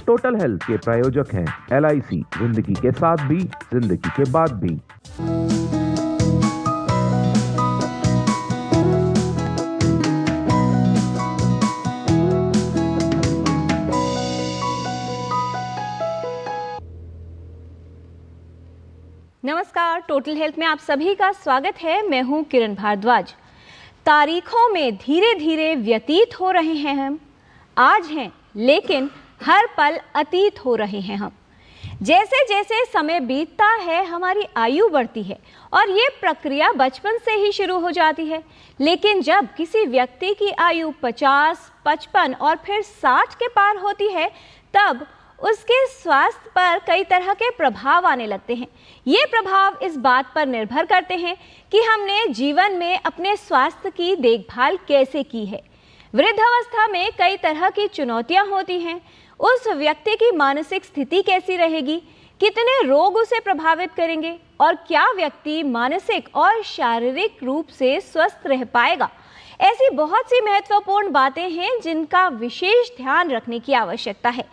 Total health के प्रायोजक हैं LIC, जिंदगी के साथ भी जिंदगी के बाद भी। नमस्कार, टोटल हेल्थ में आप सभी का स्वागत है। मैं हूं किरण भारद्वाज। तारीखों में धीरे धीरे व्यतीत हो रहे हैं हम, आज हैं लेकिन हर पल अतीत हो रहे हैं हम। जैसे जैसे समय बीतता है हमारी आयु बढ़ती है और ये प्रक्रिया बचपन से ही शुरू हो जाती है, लेकिन जब किसी व्यक्ति की आयु 50, 55 और फिर 60 के पार होती है तब उसके स्वास्थ्य पर कई तरह के प्रभाव आने लगते हैं। ये प्रभाव इस बात पर निर्भर करते हैं कि हमने जीवन में अपने स्वास्थ्य की देखभाल कैसे की है। वृद्धावस्था में कई तरह की चुनौतियां होती हैं। उस व्यक्ति की मानसिक स्थिति कैसी रहेगी, कितने रोग उसे प्रभावित करेंगे और क्या व्यक्ति मानसिक और शारीरिक रूप से स्वस्थ रह पाएगा। ऐसी बहुत सी महत्वपूर्ण बातें हैं जिनका विशेष ध्यान रखने की आवश्यकता है।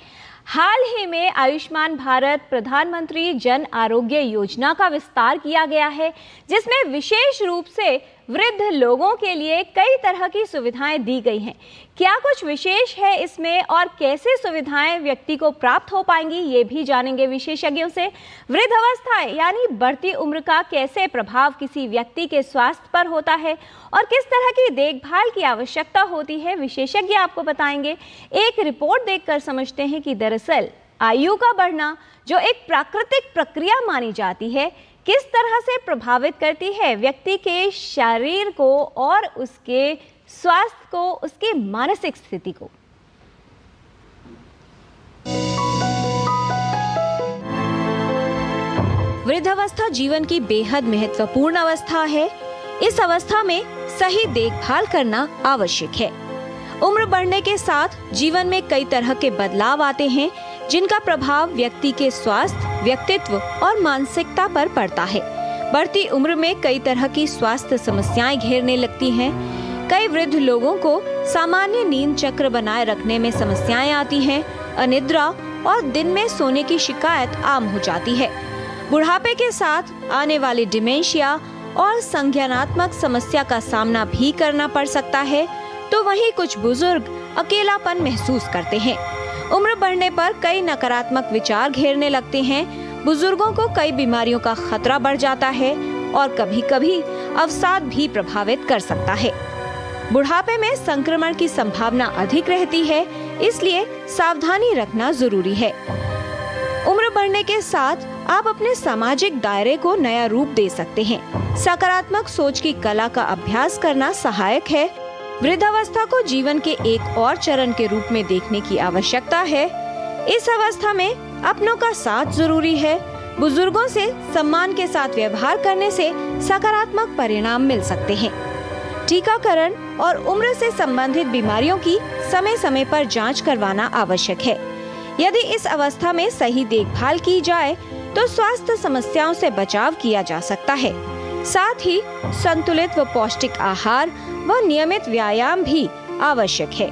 हाल ही में आयुष्मान भारत प्रधानमंत्री जन आरोग्य योजना का विस्तार किया गया है, जिसमें विशेष रूप से वृद्ध लोगों के लिए कई तरह की सुविधाएं दी गई हैं। क्या कुछ विशेष है इसमें और कैसे सुविधाएं व्यक्ति को प्राप्त हो पाएंगी, ये भी जानेंगे विशेषज्ञों से। वृद्धावस्था यानी बढ़ती उम्र का कैसे प्रभाव किसी व्यक्ति के स्वास्थ्य पर होता है और किस तरह की देखभाल की आवश्यकता होती है, विशेषज्ञ आपको बताएंगे। एक रिपोर्ट देखकर समझते हैं कि दरअसल आयु का बढ़ना, जो एक प्राकृतिक प्रक्रिया मानी जाती है, किस तरह से प्रभावित करती है व्यक्ति के शरीर को और उसके स्वास्थ्य को, उसकी मानसिक स्थिति को। वृद्धावस्था जीवन की बेहद महत्वपूर्ण अवस्था है। इस अवस्था में सही देखभाल करना आवश्यक है। उम्र बढ़ने के साथ जीवन में कई तरह के बदलाव आते हैं, जिनका प्रभाव व्यक्ति के स्वास्थ्य, व्यक्तित्व और मानसिकता पर पड़ता है। बढ़ती उम्र में कई तरह की स्वास्थ्य समस्याएं घेरने लगती हैं। कई वृद्ध लोगों को सामान्य नींद चक्र बनाए रखने में समस्याएं आती हैं। अनिद्रा और दिन में सोने की शिकायत आम हो जाती है। बुढ़ापे के साथ आने वाली डिमेंशिया और संज्ञानात्मक समस्या का सामना भी करना पड़ सकता है। तो वहीं कुछ बुजुर्ग अकेलापन महसूस करते हैं। उम्र बढ़ने पर कई नकारात्मक विचार घेरने लगते हैं। बुजुर्गों को कई बीमारियों का खतरा बढ़ जाता है और कभी-कभी अवसाद भी प्रभावित कर सकता है। बुढ़ापे में संक्रमण की संभावना अधिक रहती है, इसलिए सावधानी रखना जरूरी है। उम्र बढ़ने के साथ आप अपने सामाजिक दायरे को नया रूप दे सकते हैं। सकारात्मक सोच की कला का अभ्यास करना सहायक है। वृद्धावस्था को जीवन के एक और चरण के रूप में देखने की आवश्यकता है। इस अवस्था में अपनों का साथ जरूरी है। बुजुर्गों से सम्मान के साथ व्यवहार करने से सकारात्मक परिणाम मिल सकते हैं। टीकाकरण और उम्र से संबंधित बीमारियों की समय समय पर जांच करवाना आवश्यक है। यदि इस अवस्था में सही देखभाल की जाए तो स्वास्थ्य समस्याओं से बचाव किया जा सकता है। साथ ही संतुलित व पौष्टिक आहार व नियमित व्यायाम भी आवश्यक है।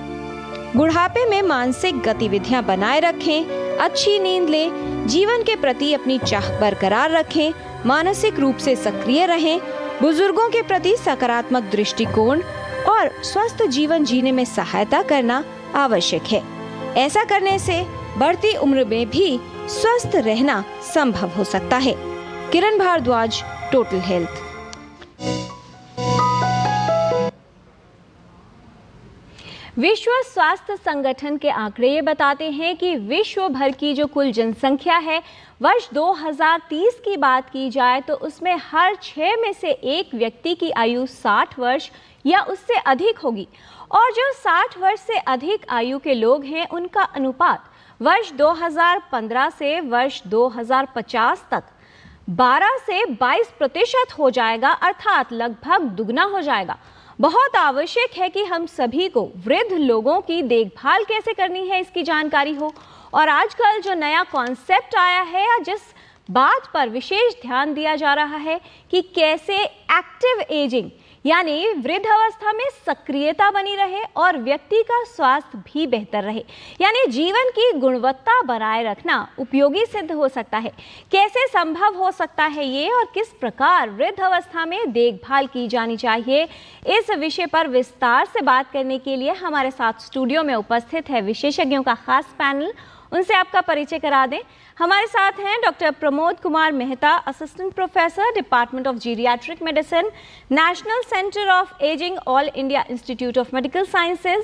बुढ़ापे में मानसिक गतिविधियां बनाए रखें, अच्छी नींद लें, जीवन के प्रति अपनी चाह बरकरार रखें, मानसिक रूप से सक्रिय रहें, बुजुर्गों के प्रति सकारात्मक दृष्टिकोण और स्वस्थ जीवन जीने में सहायता करना आवश्यक है। ऐसा करने से बढ़ती उम्र में भी स्वस्थ रहना संभव हो सकता है। किरण भारद्वाज, टोटल हेल्थ। विश्व स्वास्थ्य संगठन के आंकड़े ये बताते हैं कि विश्व भर की जो कुल जनसंख्या है, वर्ष 2030 की बात की जाए तो उसमें हर 6 में से एक व्यक्ति की आयु 60 वर्ष या उससे अधिक होगी। और जो 60 वर्ष से अधिक आयु के लोग हैं, उनका अनुपात वर्ष 2015 से वर्ष 2050 तक 12 से 22% हो जाएगा, अर्थात लगभग दुगना हो जाएगा। बहुत आवश्यक है कि हम सभी को वृद्ध लोगों की देखभाल कैसे करनी है इसकी जानकारी हो। और आजकल जो नया कॉन्सेप्ट आया है या जिस बात पर विशेष ध्यान दिया जा रहा है कि कैसे एक्टिव एजिंग यानी वृद्ध अवस्था में सक्रियता बनी रहे और व्यक्ति का स्वास्थ्य भी बेहतर रहे, यानी जीवन की गुणवत्ता बनाए रखना उपयोगी सिद्ध हो सकता है। कैसे संभव हो सकता है ये और किस प्रकार वृद्ध अवस्था में देखभाल की जानी चाहिए, इस विषय पर विस्तार से बात करने के लिए हमारे साथ स्टूडियो में उपस्थित है विशेषज्ञों का खास पैनल। उनसे आपका परिचय करा दें। हमारे साथ हैं doctor Pramod Kumar Mehta, assistant professor, department of geriatric medicine, national centre of ageing, all India institute of medical sciences.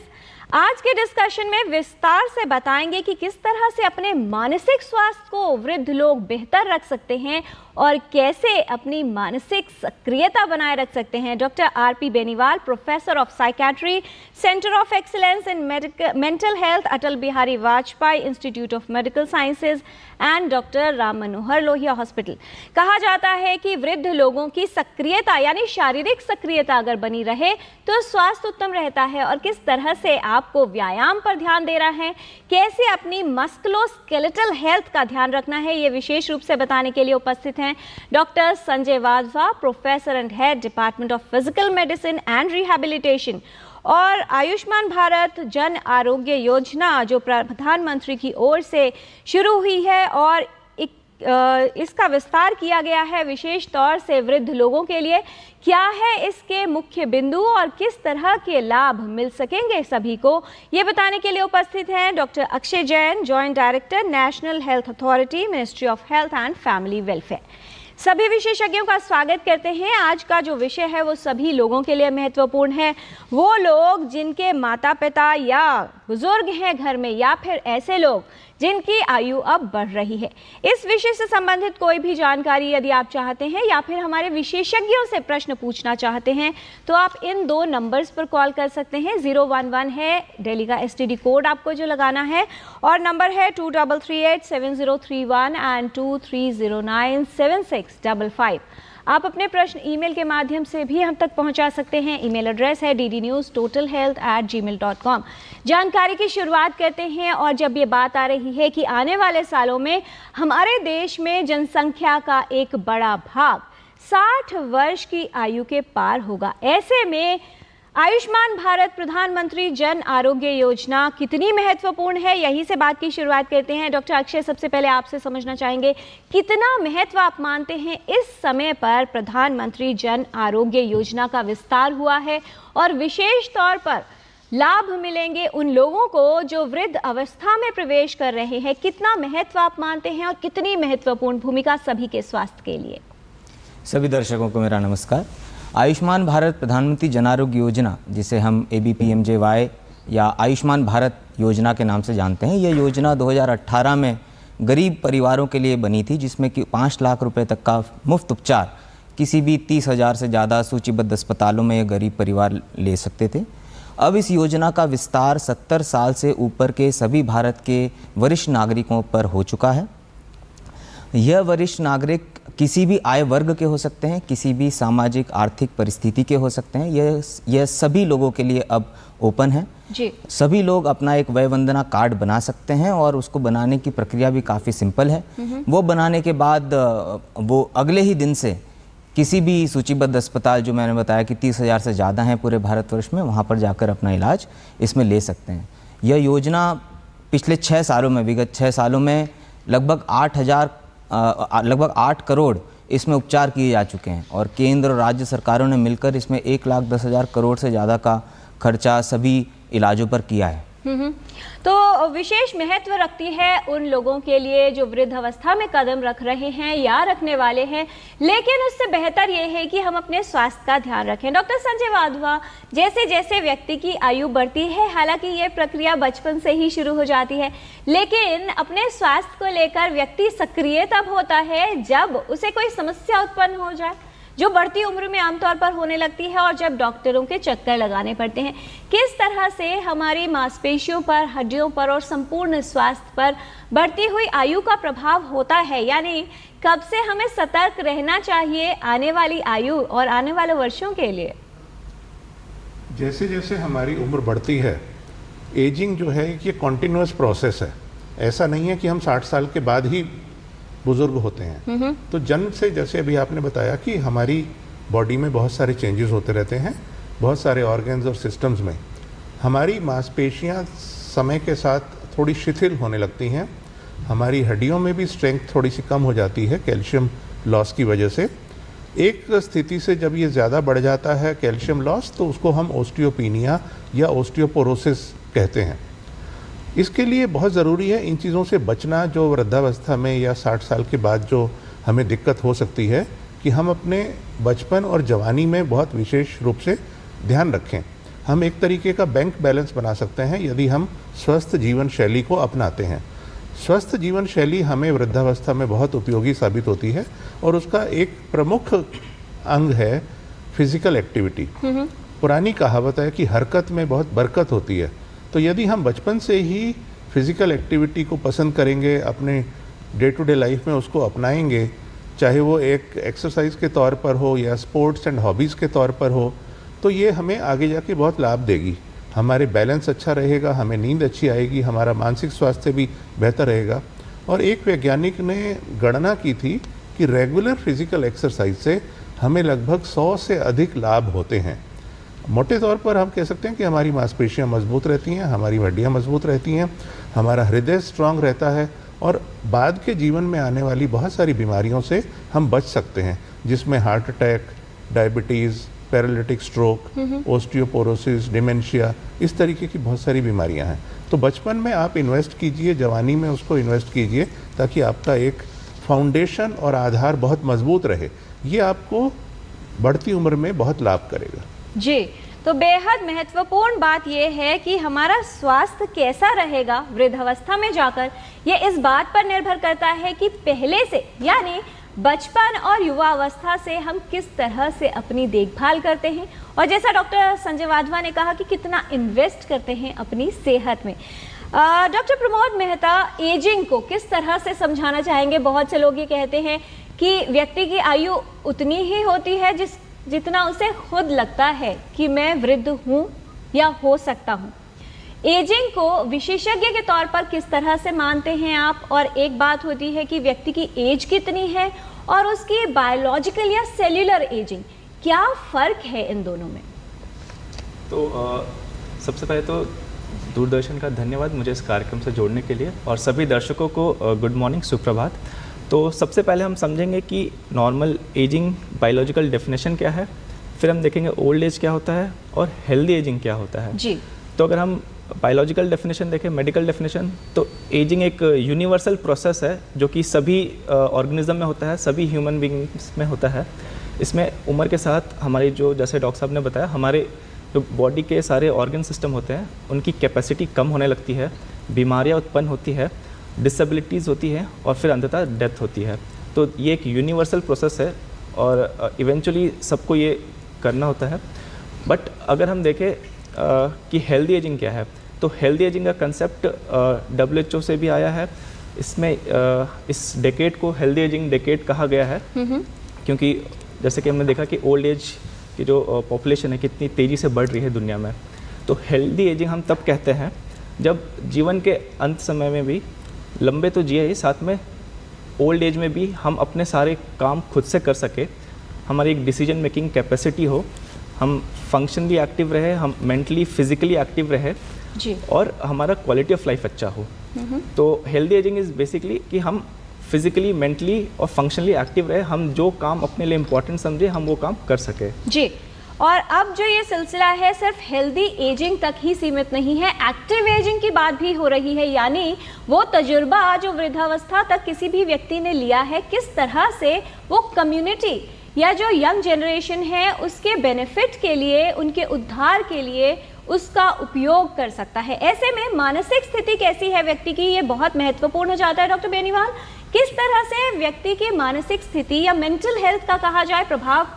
आज के डिस्कशन में विस्तार से बताएंगे कि किस तरह से अपने मानसिक स्वास्थ्य को वृद्ध लोग बेहतर रख सकते हैं और कैसे अपनी मानसिक सक्रियता बनाए रख सकते हैं। Doctor RP. Beniwal, professor of psychiatry, centre of excellence in mental health, Atal Bihari Vajpayee institute of medical sciences and doctor Ram Manohar Lohia hospital. कहा जाता है कि वृद्ध लोगों की सक्रियता यानी शारीरिक सक्रियता अगर बनी रहे तो स्वास्थ्य उत्तम रहता है। और किस तरह से आपको व्यायाम पर ध्यान देना है, कैसे अपनी मस्कुलोस्केलेटल हेल्थ का ध्यान रखना है, ये विशेष रूप से बताने के लिए उपस्थित हैं doctor Sanjay Wadhwa, professor and head, department of physical medicine and rehabilitation. और आयुष्मान भारत जन आरोग्य योजना जो प्रधानमंत्री की ओर से शुरू हुई है और इसका विस्तार किया गया है विशेष तौर से वृद्ध लोगों के लिए, क्या है इसके मुख्य बिंदु और किस तरह के लाभ मिल सकेंगे सभी को, ये बताने के लिए उपस्थित हैं doctor Akshay Jain, joint director, national health authority, ministry of health and family welfare. सभी विशेषज्ञों का स्वागत करते हैं। आज का जो विषय है वो सभी लोगों के लिए महत्वपूर्ण है। वो लोग जिनके माता पिता या बुजुर्ग हैं घर में, या फिर ऐसे लोग जिनकी आयु अब बढ़ रही है। इस विषय से संबंधित कोई भी जानकारी यदि आप चाहते हैं या फिर हमारे विशेषज्ञों से प्रश्न पूछना चाहते हैं तो आप इन 2 नंबर्स पर कॉल कर सकते हैं। 011 है दिल्ली का STD कोड आपको जो लगाना है, और नंबर है 23387031 एंड 23097655। आप अपने प्रश्न ईमेल के माध्यम से भी हम तक पहुंचा सकते हैं। ईमेल एड्रेस है ddnewstotalhealth@gmail.com। जानकारी की शुरुआत करते हैं, और जब ये बात आ रही है कि आने वाले सालों में हमारे देश में जनसंख्या का एक बड़ा भाग 60 वर्ष की आयु के पार होगा, ऐसे में आयुष्मान भारत प्रधानमंत्री जन आरोग्य योजना कितनी महत्वपूर्ण है, यहीं से बात की शुरुआत करते हैं। डॉक्टर अक्षय, सबसे पहले आपसे समझना चाहेंगे कितना महत्व आप मानते हैं इस समय पर प्रधानमंत्री जन आरोग्य योजना का विस्तार हुआ है, और विशेष तौर पर लाभ मिलेंगे उन लोगों को जो वृद्ध अवस्था में प्रवेश कर रहे हैं, कितना महत्व आप मानते हैं और कितनी महत्वपूर्ण भूमिका सभी के स्वास्थ्य के लिए? सभी दर्शकों को मेरा नमस्कार। आयुष्मान भारत प्रधानमंत्री जन आरोग्य योजना, जिसे हम ABPMJY या आयुष्मान भारत योजना के नाम से जानते हैं, यह योजना 2018 में गरीब परिवारों के लिए बनी थी, जिसमें कि 5 लाख रुपए तक का मुफ्त उपचार किसी भी 30,000 से ज़्यादा सूचीबद्ध अस्पतालों में ये गरीब परिवार ले सकते थे। अब इस योजना का विस्तार 70 साल से ऊपर के सभी भारत के वरिष्ठ नागरिकों पर हो चुका है। यह वरिष्ठ नागरिक किसी भी आय वर्ग के हो सकते हैं, किसी भी सामाजिक आर्थिक परिस्थिति के हो सकते हैं। यह सभी लोगों के लिए अब ओपन है जी। सभी लोग अपना एक वय वंदना कार्ड बना सकते हैं, और उसको बनाने की प्रक्रिया भी काफ़ी सिंपल है। वो बनाने के बाद वो अगले ही दिन से किसी भी सूचीबद्ध अस्पताल, जो मैंने बताया कि 30,000 से ज़्यादा हैं पूरे भारतवर्ष में, वहाँ पर जाकर अपना इलाज इसमें ले सकते हैं। यह योजना पिछले 6 सालों में, विगत 6 सालों में लगभग 8 करोड़ इसमें उपचार किए जा चुके हैं, और केंद्र और राज्य सरकारों ने मिलकर इसमें 1,10,000 करोड़ से ज़्यादा का खर्चा सभी इलाजों पर किया है। तो विशेष महत्व रखती है उन लोगों के लिए जो वृद्ध अवस्था में कदम रख रहे हैं या रखने वाले हैं, लेकिन उससे बेहतर ये है कि हम अपने स्वास्थ्य का ध्यान रखें। डॉक्टर संजय वाधवा, जैसे जैसे व्यक्ति की आयु बढ़ती है, हालांकि ये प्रक्रिया बचपन से ही शुरू हो जाती है, लेकिन अपने स्वास्थ्य को लेकर व्यक्ति सक्रिय तब होता है जब उसे कोई समस्या उत्पन्न हो जाए, जो बढ़ती उम्र में आमतौर पर होने लगती है, और जब डॉक्टरों के चक्कर लगाने पड़ते हैं। किस तरह से हमारी मांसपेशियों पर, हड्डियों पर और संपूर्ण स्वास्थ्य पर बढ़ती हुई आयु का प्रभाव होता है, यानी कब से हमें सतर्क रहना चाहिए आने वाली आयु और आने वाले वर्षों के लिए? जैसे जैसे हमारी उम्र बढ़ती है, एजिंग जो है ये कॉन्टिन्यूअस प्रोसेस है। ऐसा नहीं है कि हम 60 साल के बाद ही बुजुर्ग होते हैं। तो जन्म से, जैसे अभी आपने बताया कि हमारी बॉडी में बहुत सारे चेंजेस होते रहते हैं, बहुत सारे ऑर्गन्स और सिस्टम्स में। हमारी मांसपेशियां समय के साथ थोड़ी शिथिल होने लगती हैं, हमारी हड्डियों में भी स्ट्रेंथ थोड़ी सी कम हो जाती है कैल्शियम लॉस की वजह से। एक स्थिति से जब ये ज़्यादा बढ़ जाता है कैल्शियम लॉस, तो उसको हम ओस्टियोपीनिया या ओस्टियोपोरोसिस कहते हैं। इसके लिए बहुत ज़रूरी है इन चीज़ों से बचना, जो वृद्धावस्था में या 60 साल के बाद जो हमें दिक्कत हो सकती है, कि हम अपने बचपन और जवानी में बहुत विशेष रूप से ध्यान रखें। हम एक तरीके का बैंक बैलेंस बना सकते हैं यदि हम स्वस्थ जीवन शैली को अपनाते हैं। स्वस्थ जीवन शैली हमें वृद्धावस्था में बहुत उपयोगी साबित होती है और उसका एक प्रमुख अंग है फिजिकल एक्टिविटी। पुरानी कहावत है कि हरकत में बहुत बरकत होती है, तो यदि हम बचपन से ही फिजिकल एक्टिविटी को पसंद करेंगे, अपने डे टू डे लाइफ में उसको अपनाएंगे, चाहे वो एक एक्सरसाइज के तौर पर हो या स्पोर्ट्स एंड हॉबीज़ के तौर पर हो, तो ये हमें आगे जाके बहुत लाभ देगी। हमारे बैलेंस अच्छा रहेगा, हमें नींद अच्छी आएगी, हमारा मानसिक स्वास्थ्य भी बेहतर रहेगा। और एक वैज्ञानिक ने गणना की थी कि रेगुलर फिजिकल एक्सरसाइज से हमें लगभग 100 से अधिक लाभ होते हैं। मोटे तौर पर हम कह सकते हैं कि हमारी मांसपेशियां मजबूत रहती हैं, हमारी हड्डियां मजबूत रहती हैं, हमारा हृदय स्ट्रांग रहता है और बाद के जीवन में आने वाली बहुत सारी बीमारियों से हम बच सकते हैं, जिसमें heart attack, diabetes, paralytic stroke, osteoporosis, dementia, इस तरीके की बहुत सारी बीमारियां हैं। तो बचपन में आप इन्वेस्ट कीजिए, जवानी में उसको इन्वेस्ट कीजिए, ताकि आपका एक फाउंडेशन और आधार बहुत मजबूत रहे। ये आपको बढ़ती उम्र में बहुत लाभ करेगा। जी, तो बेहद महत्वपूर्ण बात यह है कि हमारा स्वास्थ्य कैसा रहेगा वृद्धावस्था में जाकर, ये इस बात पर निर्भर करता है कि पहले से यानी बचपन और युवा अवस्था से हम किस तरह से अपनी देखभाल करते हैं, और जैसा डॉक्टर संजय वाधवा ने कहा कि कितना इन्वेस्ट करते हैं अपनी सेहत में। डॉक्टर प्रमोद मेहता, एजिंग को किस तरह से समझाना चाहेंगे? बहुत से लोग ये कहते हैं कि व्यक्ति की आयु उतनी ही होती है जितना उसे खुद लगता है कि मैं वृद्ध हूँ या हो सकता हूँ। एजिंग को विशेषज्ञ के तौर पर किस तरह से मानते हैं आप? और एक बात होती है कि व्यक्ति की एज कितनी है और उसकी बायोलॉजिकल या सेल्यूलर एजिंग, क्या फ़र्क है इन दोनों में? तो सबसे पहले तो दूरदर्शन का धन्यवाद मुझे इस कार्यक्रम से जोड़ने के लिए, और सभी दर्शकों को गुड मॉर्निंग, सुप्रभात। तो सबसे पहले हम समझेंगे कि नॉर्मल एजिंग बायोलॉजिकल डेफिनेशन क्या है, फिर हम देखेंगे ओल्ड एज क्या होता है और हेल्दी एजिंग क्या होता है। जी। तो अगर हम बायोलॉजिकल डेफिनेशन देखें, मेडिकल डेफिनेशन, तो एजिंग एक यूनिवर्सल प्रोसेस है जो कि सभी ऑर्गेनिज्म में होता है, सभी ह्यूमन बींग्स में होता है। इसमें उम्र के साथ हमारी जो, जैसे डॉक्टर साहब ने बताया, हमारे जो बॉडी के सारे ऑर्गन सिस्टम होते हैं उनकी कैपेसिटी कम होने लगती है, बीमारियां उत्पन्न होती है, डिसेबिलिटीज़ होती है और फिर अंततः डेथ होती है। तो ये एक यूनिवर्सल प्रोसेस है और इवेंचुअली सबको ये करना होता है। बट अगर हम देखें कि हेल्दी एजिंग क्या है, तो हेल्दी एजिंग का कंसेप्ट WHO से भी आया है। इसमें इस डेकेड को हेल्दी एजिंग डेकेड कहा गया है, क्योंकि जैसे कि हमने देखा कि ओल्ड एज की जो पॉपुलेशन है कितनी तेज़ी से बढ़ रही है दुनिया में। तो हेल्दी एजिंग हम तब कहते हैं जब जीवन के अंत समय में भी लंबे तो जिए ही, साथ में ओल्ड एज में भी हम अपने सारे काम खुद से कर सके, हमारी एक डिसीजन मेकिंग कैपेसिटी हो, हम फंक्शनली एक्टिव रहे, हम मेंटली फिजिकली एक्टिव रहे जी, और हमारा क्वालिटी ऑफ लाइफ अच्छा हो। तो हेल्दी एजिंग इज़ बेसिकली कि हम फिजिकली, मेंटली और फंक्शनली एक्टिव रहे, हम जो काम अपने लिए इम्पोर्टेंट समझे हम वो काम कर सके। जी, और अब जो ये सिलसिला है सिर्फ हेल्दी एजिंग तक ही सीमित नहीं है, एक्टिव एजिंग की बात भी हो रही है, यानी वो तजुर्बा जो वृद्धावस्था तक किसी भी व्यक्ति ने लिया है, किस तरह से वो कम्युनिटी या जो यंग जनरेशन है उसके बेनिफिट के लिए, उनके उद्धार के लिए उसका उपयोग कर सकता है। ऐसे में मानसिक स्थिति कैसी है व्यक्ति की, ये बहुत महत्वपूर्ण हो जाता है। डॉक्टर बेनीवाल, किस तरह से व्यक्ति की मानसिक स्थिति या मेंटल हेल्थ का कहा जाए प्रभाव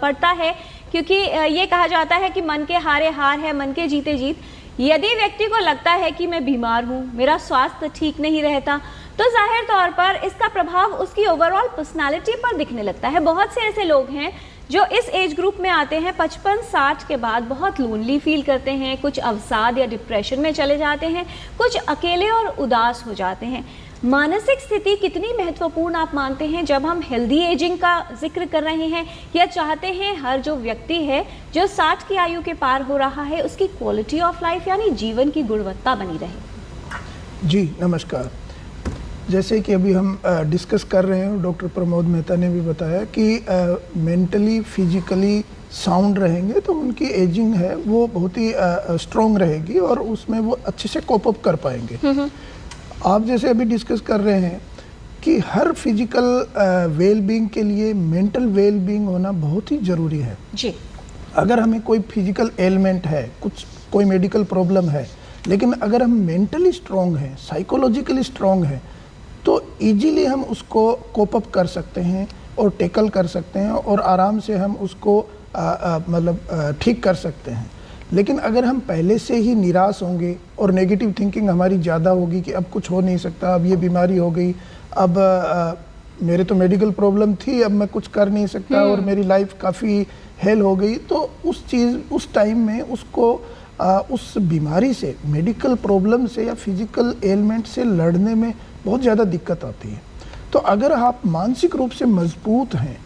पड़ता है, क्योंकि ये कहा जाता है कि मन के हारे हार है, मन के जीते जीत। यदि व्यक्ति को लगता है कि मैं बीमार हूँ, मेरा स्वास्थ्य ठीक नहीं रहता, तो जाहिर तौर पर इसका प्रभाव उसकी ओवरऑल पर्सनालिटी पर दिखने लगता है। बहुत से ऐसे लोग हैं जो इस एज ग्रुप में आते हैं 55-60 के बाद बहुत लोनली फील करते हैं, कुछ अवसाद या डिप्रेशन में चले जाते हैं, कुछ अकेले और उदास हो जाते हैं। मानसिक स्थिति कितनी महत्वपूर्ण आप मानते हैं जब हम हेल्दी एजिंग का जिक्र कर रहे हैं, या चाहते हैं हर जो व्यक्ति है जो 60 की आयु के पार हो रहा है उसकी क्वालिटी ऑफ लाइफ यानी जीवन की गुणवत्ता बनी रहे? जी नमस्कार। जैसे कि अभी हम डिस्कस कर रहे हैं, डॉक्टर प्रमोद मेहता ने भी बताया कि मेंटली फिजिकली साउंड रहेंगे तो उनकी एजिंग है वो बहुत ही स्ट्रॉन्ग रहेगी और उसमें वो अच्छे से कोप अप कर पाएंगे। आप जैसे अभी डिस्कस कर रहे हैं कि हर फिजिकल वेल बीइंग के लिए मेंटल वेल बीइंग होना बहुत ही ज़रूरी है जी। अगर हमें कोई फिजिकल एलिमेंट है, कोई मेडिकल प्रॉब्लम है, लेकिन अगर हम मेंटली स्ट्रॉन्ग हैं, साइकोलॉजिकली स्ट्रॉन्ग हैं, तो इजीली हम उसको कोप अप कर सकते हैं और टेकल कर सकते हैं और आराम से हम उसको मतलब ठीक कर सकते हैं। लेकिन अगर हम पहले से ही निराश होंगे और नेगेटिव थिंकिंग हमारी ज़्यादा होगी कि अब कुछ हो नहीं सकता, अब ये बीमारी हो गई, अब मेरे तो मेडिकल प्रॉब्लम थी, अब मैं कुछ कर नहीं सकता और मेरी लाइफ काफ़ी हेल हो गई, तो उस टाइम में उसको उस बीमारी से, मेडिकल प्रॉब्लम से या फिजिकल एलिमेंट से लड़ने में बहुत ज़्यादा दिक्कत आती है। तो अगर आप मानसिक रूप से मजबूत हैं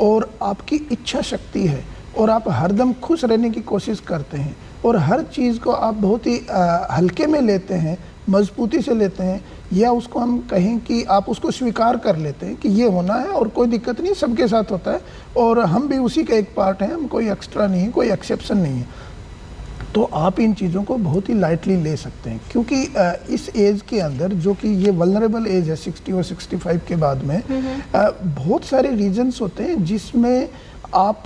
और आपकी इच्छा शक्ति है और आप हरदम खुश रहने की कोशिश करते हैं और हर चीज़ को आप बहुत ही हल्के में लेते हैं, मजबूती से लेते हैं, या उसको हम कहें कि आप उसको स्वीकार कर लेते हैं कि ये होना है और कोई दिक्कत नहीं, सबके साथ होता है और हम भी उसी का एक पार्ट हैं, हम कोई एक्स्ट्रा नहीं है, कोई एक्सेप्शन नहीं है, तो आप इन चीज़ों को बहुत ही लाइटली ले सकते हैं। क्योंकि इस एज के अंदर जो कि ये वल्नरेबल एज है 60 और 65 के बाद में, बहुत सारे रीजंस होते हैं जिसमें आप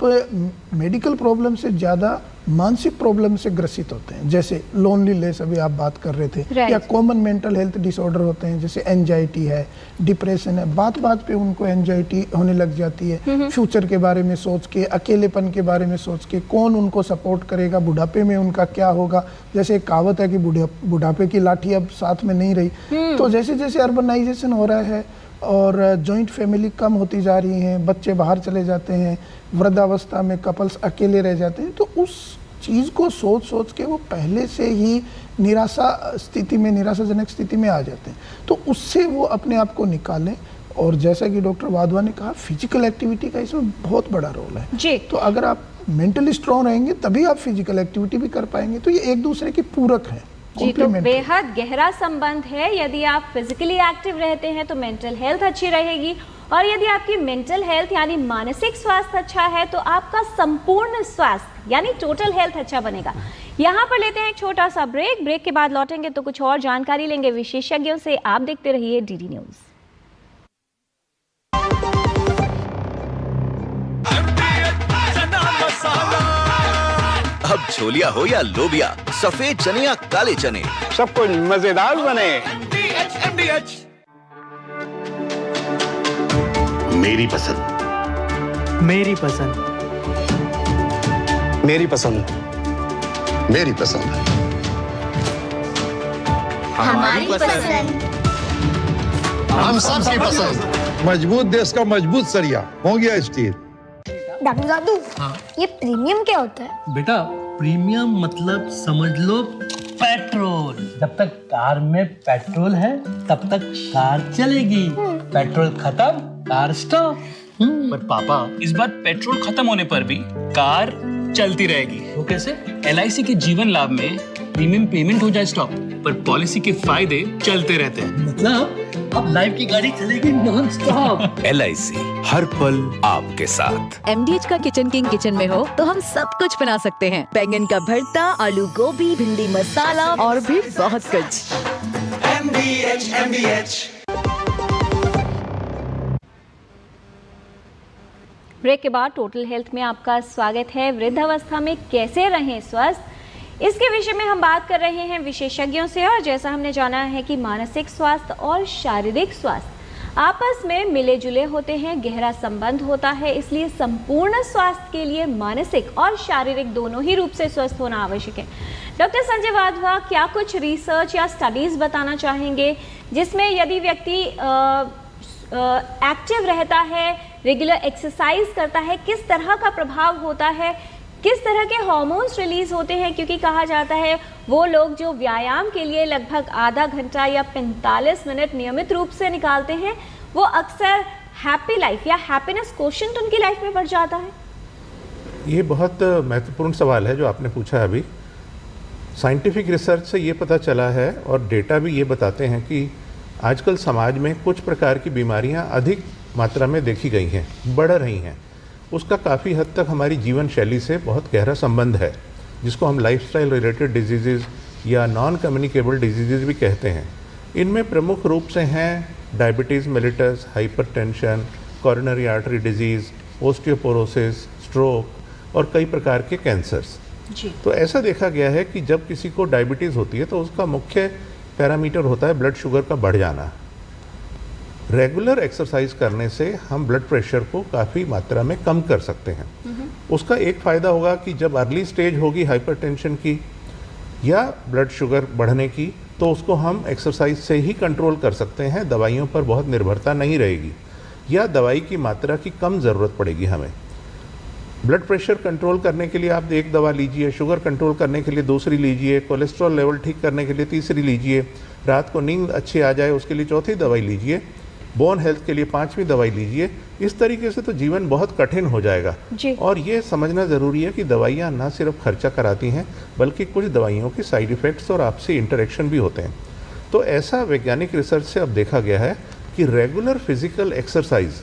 मेडिकल प्रॉब्लम से ज़्यादा मानसिक प्रॉब्लम से ग्रसित होते हैं, जैसे लोनलीनेस अभी आप बात कर रहे थे, या कॉमन मेंटल हेल्थ डिसऑर्डर होते हैं जैसे एंजाइटी है, डिप्रेशन है, बात बात पे उनको एंजाइटी होने लग जाती है, फ्यूचर के बारे में सोच के, अकेलेपन के बारे में सोच के, कौन उनको सपोर्ट करेगा, बुढ़ापे में उनका क्या होगा। जैसे एक कहावत है कि बुढ़ापे की लाठी अब साथ में नहीं रही। तो जैसे जैसे अर्बनाइजेशन हो रहा है और जॉइंट फैमिली कम होती जा रही हैं, बच्चे बाहर चले जाते हैं, वृद्धावस्था में कपल्स अकेले रह जाते हैं, तो उस चीज़ को सोच सोच के वो पहले से ही निराशाजनक स्थिति में आ जाते हैं। तो उससे वो अपने आप को निकालें, और जैसा कि डॉक्टर वाधवा ने कहा, फिजिकल एक्टिविटी का इसमें बहुत बड़ा रोल है जी। तो अगर आप मेंटली स्ट्रॉन्ग रहेंगे तभी आप फिजिकल एक्टिविटी भी कर पाएंगे, तो ये एक दूसरे के पूरक हैं जी। तो बेहद गहरा संबंध है, यदि आप फिजिकली एक्टिव रहते हैं तो मेंटल हेल्थ अच्छी रहेगी, और यदि आपकी मेंटल हेल्थ यानी मानसिक स्वास्थ्य अच्छा है तो आपका संपूर्ण स्वास्थ्य यानी टोटल हेल्थ अच्छा बनेगा। यहाँ पर लेते हैं एक छोटा सा ब्रेक के बाद लौटेंगे तो कुछ और जानकारी लेंगे विशेषज्ञों से। आप देखते रहिए डीडी न्यूज। अब छोलिया हो या लोबिया, सफेद चने या काले चने, सब कुछ मजेदार बने। मेरी पसंद, मेरी पसंद, मेरी पसंद, मेरी पसंद, हमारी पसंद, हम सबकी पसंद। मजबूत देश का मजबूत सरिया हो गया स्टील। डॉक्टर दादू, ये प्रीमियम क्या होता है? बेटा प्रीमियम मतलब समझ लो पेट्रोल। जब तक कार में पेट्रोल है तब तक कार चलेगी, पेट्रोल खत्म कार स्टॉप। पर पापा, इस बार पेट्रोल खत्म होने पर भी कार चलती रहेगी। वो कैसे? LIC के जीवन लाभ में प्रीमियम पेमेंट हो जाए स्टॉप, पर पॉलिसी के फायदे चलते रहते हैं। मतलब अब लाइफ की गाड़ी चलेगी नॉन स्टॉप। LIC हर पल आपके साथ। MDH का किचन किंग किचन में हो तो हम सब कुछ बना सकते हैं। बैंगन का भरता, आलू गोभी, भिंडी मसाला और भी बहुत कुछ। MDH। ब्रेक के बाद टोटल हेल्थ में आपका स्वागत है। वृद्धावस्था में कैसे रहें स्वस्थ, इसके विषय में हम बात कर रहे हैं विशेषज्ञों से। और जैसा हमने जाना है कि मानसिक स्वास्थ्य और शारीरिक स्वास्थ्य आपस में मिले जुले होते हैं, गहरा संबंध होता है, इसलिए संपूर्ण स्वास्थ्य के लिए मानसिक और शारीरिक दोनों ही रूप से स्वस्थ होना आवश्यक है। डॉक्टर संजय वाधवा, क्या कुछ रिसर्च या स्टडीज बताना चाहेंगे जिसमें यदि व्यक्ति एक्टिव रहता है, रेगुलर एक्सरसाइज करता है, किस तरह का प्रभाव होता है, किस तरह के हार्मोन्स रिलीज होते हैं? क्योंकि कहा जाता है वो लोग जो व्यायाम के लिए लगभग आधा घंटा या 45 मिनट नियमित रूप से निकालते हैं, वो अक्सर हैप्पी लाइफ या हैप्पीनेस कोशेंट उनकी लाइफ में बढ़ जाता है। ये बहुत महत्वपूर्ण सवाल है जो आपने पूछा अभी। साइंटिफिक रिसर्च से ये पता चला है और डेटा भी ये बताते हैं कि आजकल समाज में कुछ प्रकार की बीमारियां अधिक मात्रा में देखी गई हैं, बढ़ रही हैं। उसका काफ़ी हद तक हमारी जीवन शैली से बहुत गहरा संबंध है, जिसको हम लाइफस्टाइल रिलेटेड डिजीज़ या नॉन कम्युनिकेबल डिजीज़ भी कहते हैं। इनमें प्रमुख रूप से हैं diabetes mellitus, hypertension, coronary artery disease, osteoporosis, stroke और कई प्रकार के कैंसर्स। तो ऐसा देखा गया है कि जब किसी को डायबिटीज़ होती है तो उसका मुख्य पैरामीटर होता है ब्लड शुगर का बढ़ जाना। रेगुलर एक्सरसाइज करने से हम ब्लड प्रेशर को काफ़ी मात्रा में कम कर सकते हैं। उसका एक फ़ायदा होगा कि जब अर्ली स्टेज होगी हाइपरटेंशन की या ब्लड शुगर बढ़ने की, तो उसको हम एक्सरसाइज से ही कंट्रोल कर सकते हैं, दवाइयों पर बहुत निर्भरता नहीं रहेगी या दवाई की मात्रा की कम ज़रूरत पड़ेगी हमें। ब्लड प्रेशर कंट्रोल करने के लिए आप एक दवा लीजिए, शुगर कंट्रोल करने के लिए दूसरी लीजिए, कोलेस्ट्रॉल लेवल ठीक करने के लिए तीसरी लीजिए, रात को नींद अच्छी आ जाए उसके लिए चौथी दवाई लीजिए, बोन हेल्थ के लिए 5वीं दवाई लीजिए। इस तरीके से तो जीवन बहुत कठिन हो जाएगा। और ये समझना ज़रूरी है कि दवाइयाँ ना सिर्फ खर्चा कराती हैं, बल्कि कुछ दवाइयों के साइड इफ़ेक्ट्स और आपसी इंटरेक्शन भी होते हैं। तो ऐसा वैज्ञानिक रिसर्च से अब देखा गया है कि रेगुलर फिजिकल एक्सरसाइज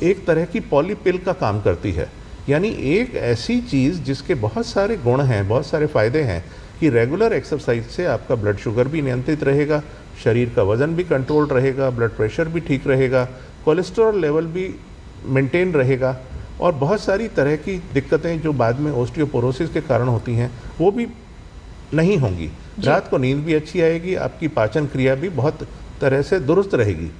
एक तरह की पॉलीपिल का काम करती है, यानी एक ऐसी चीज़ जिसके बहुत सारे गुण हैं, बहुत सारे फ़ायदे हैं कि रेगुलर एक्सरसाइज से आपका ब्लड शुगर भी नियंत्रित रहेगा, शरीर का वज़न भी कंट्रोल रहेगा, ब्लड प्रेशर भी ठीक रहेगा, कोलेस्ट्रॉल लेवल भी मेंटेन रहेगा और बहुत सारी तरह की दिक्कतें जो बाद में ओस्टियोपोरोसिस के कारण होती हैं वो भी नहीं होंगी। रात को नींद भी अच्छी आएगी, आपकी पाचन क्रिया भी बहुत तरह से दुरुस्त रहेगी।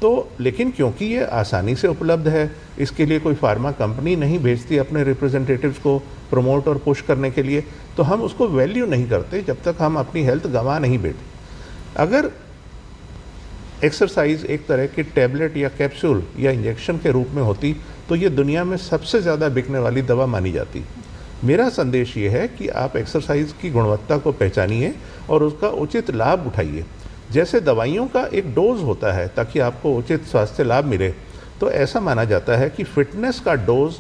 तो लेकिन क्योंकि ये आसानी से उपलब्ध है, इसके लिए कोई फार्मा कंपनी नहीं भेजती अपने रिप्रेजेंटेटिव्स को प्रमोट और पुश करने के लिए, तो हम उसको वैल्यू नहीं करते जब तक हम अपनी हेल्थ गंवा नहीं बैठे। अगर एक्सरसाइज एक तरह की टैबलेट या कैप्सूल या इंजेक्शन के रूप में होती तो ये दुनिया में सबसे ज़्यादा बिकने वाली दवा मानी जाती। मेरा संदेश ये है कि आप एक्सरसाइज की गुणवत्ता को पहचानिए और उसका उचित लाभ उठाइए। जैसे दवाइयों का एक डोज होता है ताकि आपको उचित स्वास्थ्य लाभ मिले, तो ऐसा माना जाता है कि फिटनेस का डोज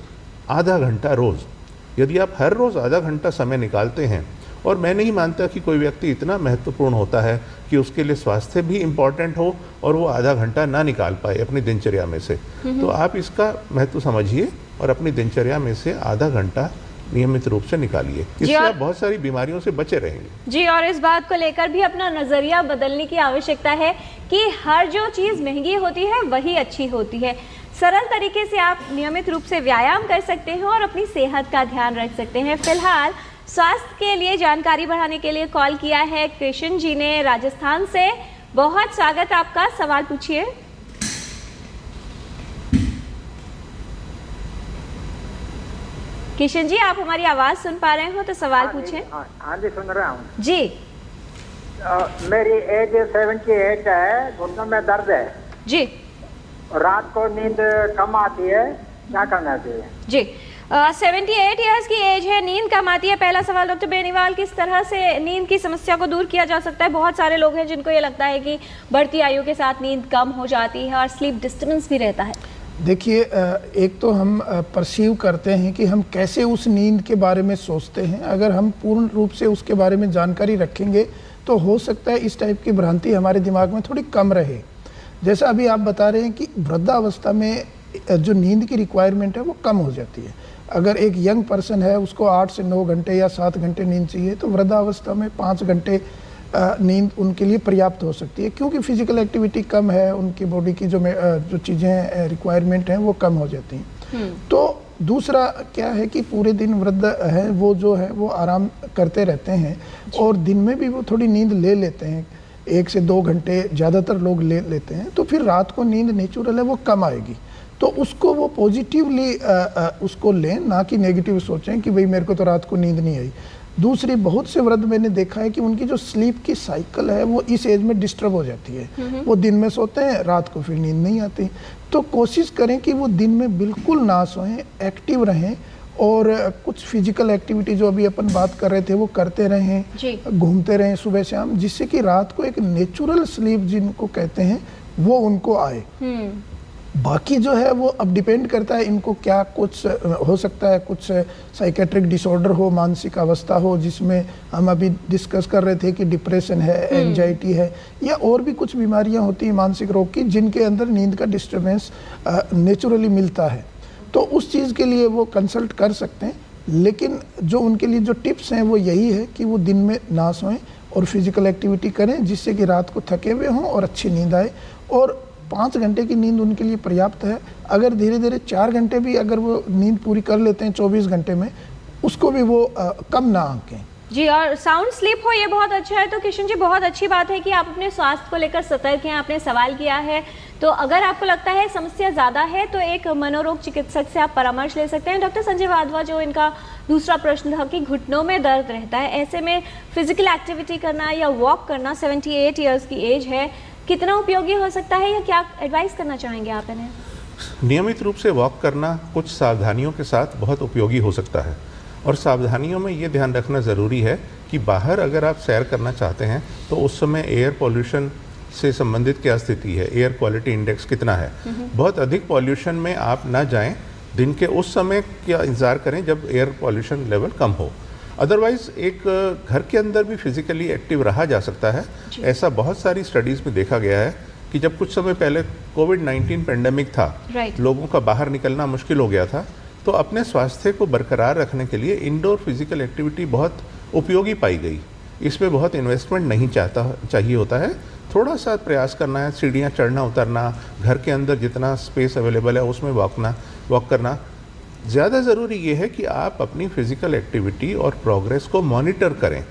आधा घंटा रोज़। यदि आप हर रोज़ आधा घंटा समय निकालते हैं, और मैं नहीं मानता कि कोई व्यक्ति इतना महत्वपूर्ण होता है कि उसके लिए स्वास्थ्य भी इम्पॉर्टेंट हो और वो आधा घंटा ना निकाल पाए अपनी दिनचर्या में से, तो आप इसका महत्व समझिए और अपनी दिनचर्या में से आधा घंटा नियमित रूप से निकालिए। इससे आप बहुत सारी बीमारियों से बचे रहेंगे। जी, और इस बात को लेकर भी अपना नजरिया बदलने की आवश्यकता है कि हर जो चीज़ महंगी होती है वही अच्छी होती है। सरल तरीके से आप नियमित रूप से व्यायाम कर सकते हैं और अपनी सेहत का ध्यान रख सकते हैं। फिलहाल स्वास्थ्य के लिए जानकारी बढ़ाने के लिए कॉल किया है कृष्ण जी ने राजस्थान से। बहुत स्वागत आपका, सवाल पूछिए। किशन जी, आप हमारी आवाज सुन पा रहे हो तो सवाल पूछें। हाँ जी, सुन रहा हूँ जी। मेरी एज 78 है, घुटनों में दर्द है जी, रात को नींद कम आती है, क्या करना चाहिए? जी, 78 इयर्स की एज है, नींद कम आती है। पहला सवाल डॉक्टर बेनीवाल, किस तरह से नींद की समस्या को दूर किया जा सकता है? बहुत सारे लोग हैं जिनको ये लगता है कि बढ़ती आयु के साथ नींद कम हो जाती है और स्लीप डिस्टर्बेंस भी रहता है। देखिए, एक तो हम परसीव करते हैं कि हम कैसे उस नींद के बारे में सोचते हैं। अगर हम पूर्ण रूप से उसके बारे में जानकारी रखेंगे तो हो सकता है इस टाइप की भ्रांति हमारे दिमाग में थोड़ी कम रहे। जैसा अभी आप बता रहे हैं कि वृद्धावस्था में जो नींद की रिक्वायरमेंट है वो कम हो जाती है। अगर एक यंग पर्सन है, उसको 8 से 9 घंटे या 7 घंटे नींद चाहिए, तो वृद्धावस्था में 5 घंटे नींद उनके लिए पर्याप्त हो सकती है, क्योंकि फिजिकल एक्टिविटी कम है, उनकी बॉडी की जो चीज़ें रिक्वायरमेंट हैं वो कम हो जाती हैं। तो दूसरा क्या है कि पूरे दिन वृद्ध है वो जो है वो आराम करते रहते हैं और दिन में भी वो थोड़ी नींद ले लेते हैं, 1 से 2 घंटे ज़्यादातर लोग ले लेते हैं। तो फिर रात को नींद नेचुरल है वो कम आएगी, तो उसको वो पॉजिटिवली उसको लें, ना कि नेगेटिव सोचें कि भाई मेरे को तो रात को नींद नहीं आई। दूसरी, बहुत से वृद्ध मैंने देखा है कि उनकी जो स्लीप की साइकिल है वो इस एज में डिस्टर्ब हो जाती है। वो दिन में सोते हैं, रात को फिर नींद नहीं आती। तो कोशिश करें कि वो दिन में बिल्कुल ना सोएं, एक्टिव रहें और कुछ फिजिकल एक्टिविटी जो अभी अपन बात कर रहे थे वो करते रहें, घूमते रहें सुबह शाम, जिससे कि रात को एक नेचुरल स्लीप जिनको कहते हैं वो उनको आए। बाकी जो है वो अब डिपेंड करता है इनको क्या, कुछ हो सकता है कुछ साइकेट्रिक डिसऑर्डर हो, मानसिक अवस्था हो, जिसमें हम अभी डिस्कस कर रहे थे कि डिप्रेशन है, एंजाइटी है, या और भी कुछ बीमारियां होती हैं मानसिक रोग की जिनके अंदर नींद का डिस्टर्बेंस नेचुरली मिलता है। तो उस चीज़ के लिए वो कंसल्ट कर सकते हैं, लेकिन जो उनके लिए जो टिप्स हैं वो यही है कि वो दिन में ना सोएं और फिजिकल एक्टिविटी करें, जिससे कि रात को थके हुए हों और अच्छी नींद आए। और 5 घंटे की नींद उनके लिए पर्याप्त है। अगर धीरे धीरे 4 घंटे भी अगर वो नींद पूरी कर लेते हैं 24 घंटे में, उसको भी वो कम ना आंकें। जी, और साउंड स्लीप हो ये बहुत अच्छा है। तो किशन जी, बहुत अच्छी बात है कि आप अपने स्वास्थ्य को लेकर सतर्क हैं, आपने सवाल किया है। तो अगर आपको लगता है समस्या ज़्यादा है तो एक मनोरोग चिकित्सक से आप परामर्श ले सकते हैं। डॉक्टर संजय वाधवा, जो इनका दूसरा प्रश्न था कि घुटनों में दर्द रहता है, ऐसे में फिजिकल एक्टिविटी करना या वॉक करना, 78 ईयर्स की एज है, कितना उपयोगी हो सकता है या क्या एडवाइस करना चाहेंगे आप इन्हें? नियमित रूप से वॉक करना कुछ सावधानियों के साथ बहुत उपयोगी हो सकता है। और सावधानियों में ये ध्यान रखना ज़रूरी है कि बाहर अगर आप सैर करना चाहते हैं तो उस समय एयर पॉल्यूशन से संबंधित क्या स्थिति है, एयर क्वालिटी इंडेक्स कितना है। बहुत अधिक पॉल्यूशन में आप ना जाएं, दिन के उस समय का इंतज़ार करें जब एयर पॉल्यूशन लेवल कम हो। अदरवाइज़ एक घर के अंदर भी फिजिकली एक्टिव रहा जा सकता है। ऐसा बहुत सारी स्टडीज़ में देखा गया है कि जब कुछ समय पहले कोविड-19 पेंडेमिक था, लोगों का बाहर निकलना मुश्किल हो गया था, तो अपने स्वास्थ्य को बरकरार रखने के लिए इंडोर फिजिकल एक्टिविटी बहुत उपयोगी पाई गई। इसमें बहुत इन्वेस्टमेंट नहीं चाहिए होता है, थोड़ा सा प्रयास करना है, सीढ़ियाँ चढ़ना उतरना, घर के अंदर जितना स्पेस अवेलेबल है उसमें वॉक करना। ज़्यादा ज़रूरी ये है कि आप अपनी फिजिकल एक्टिविटी और प्रोग्रेस को मॉनिटर करें।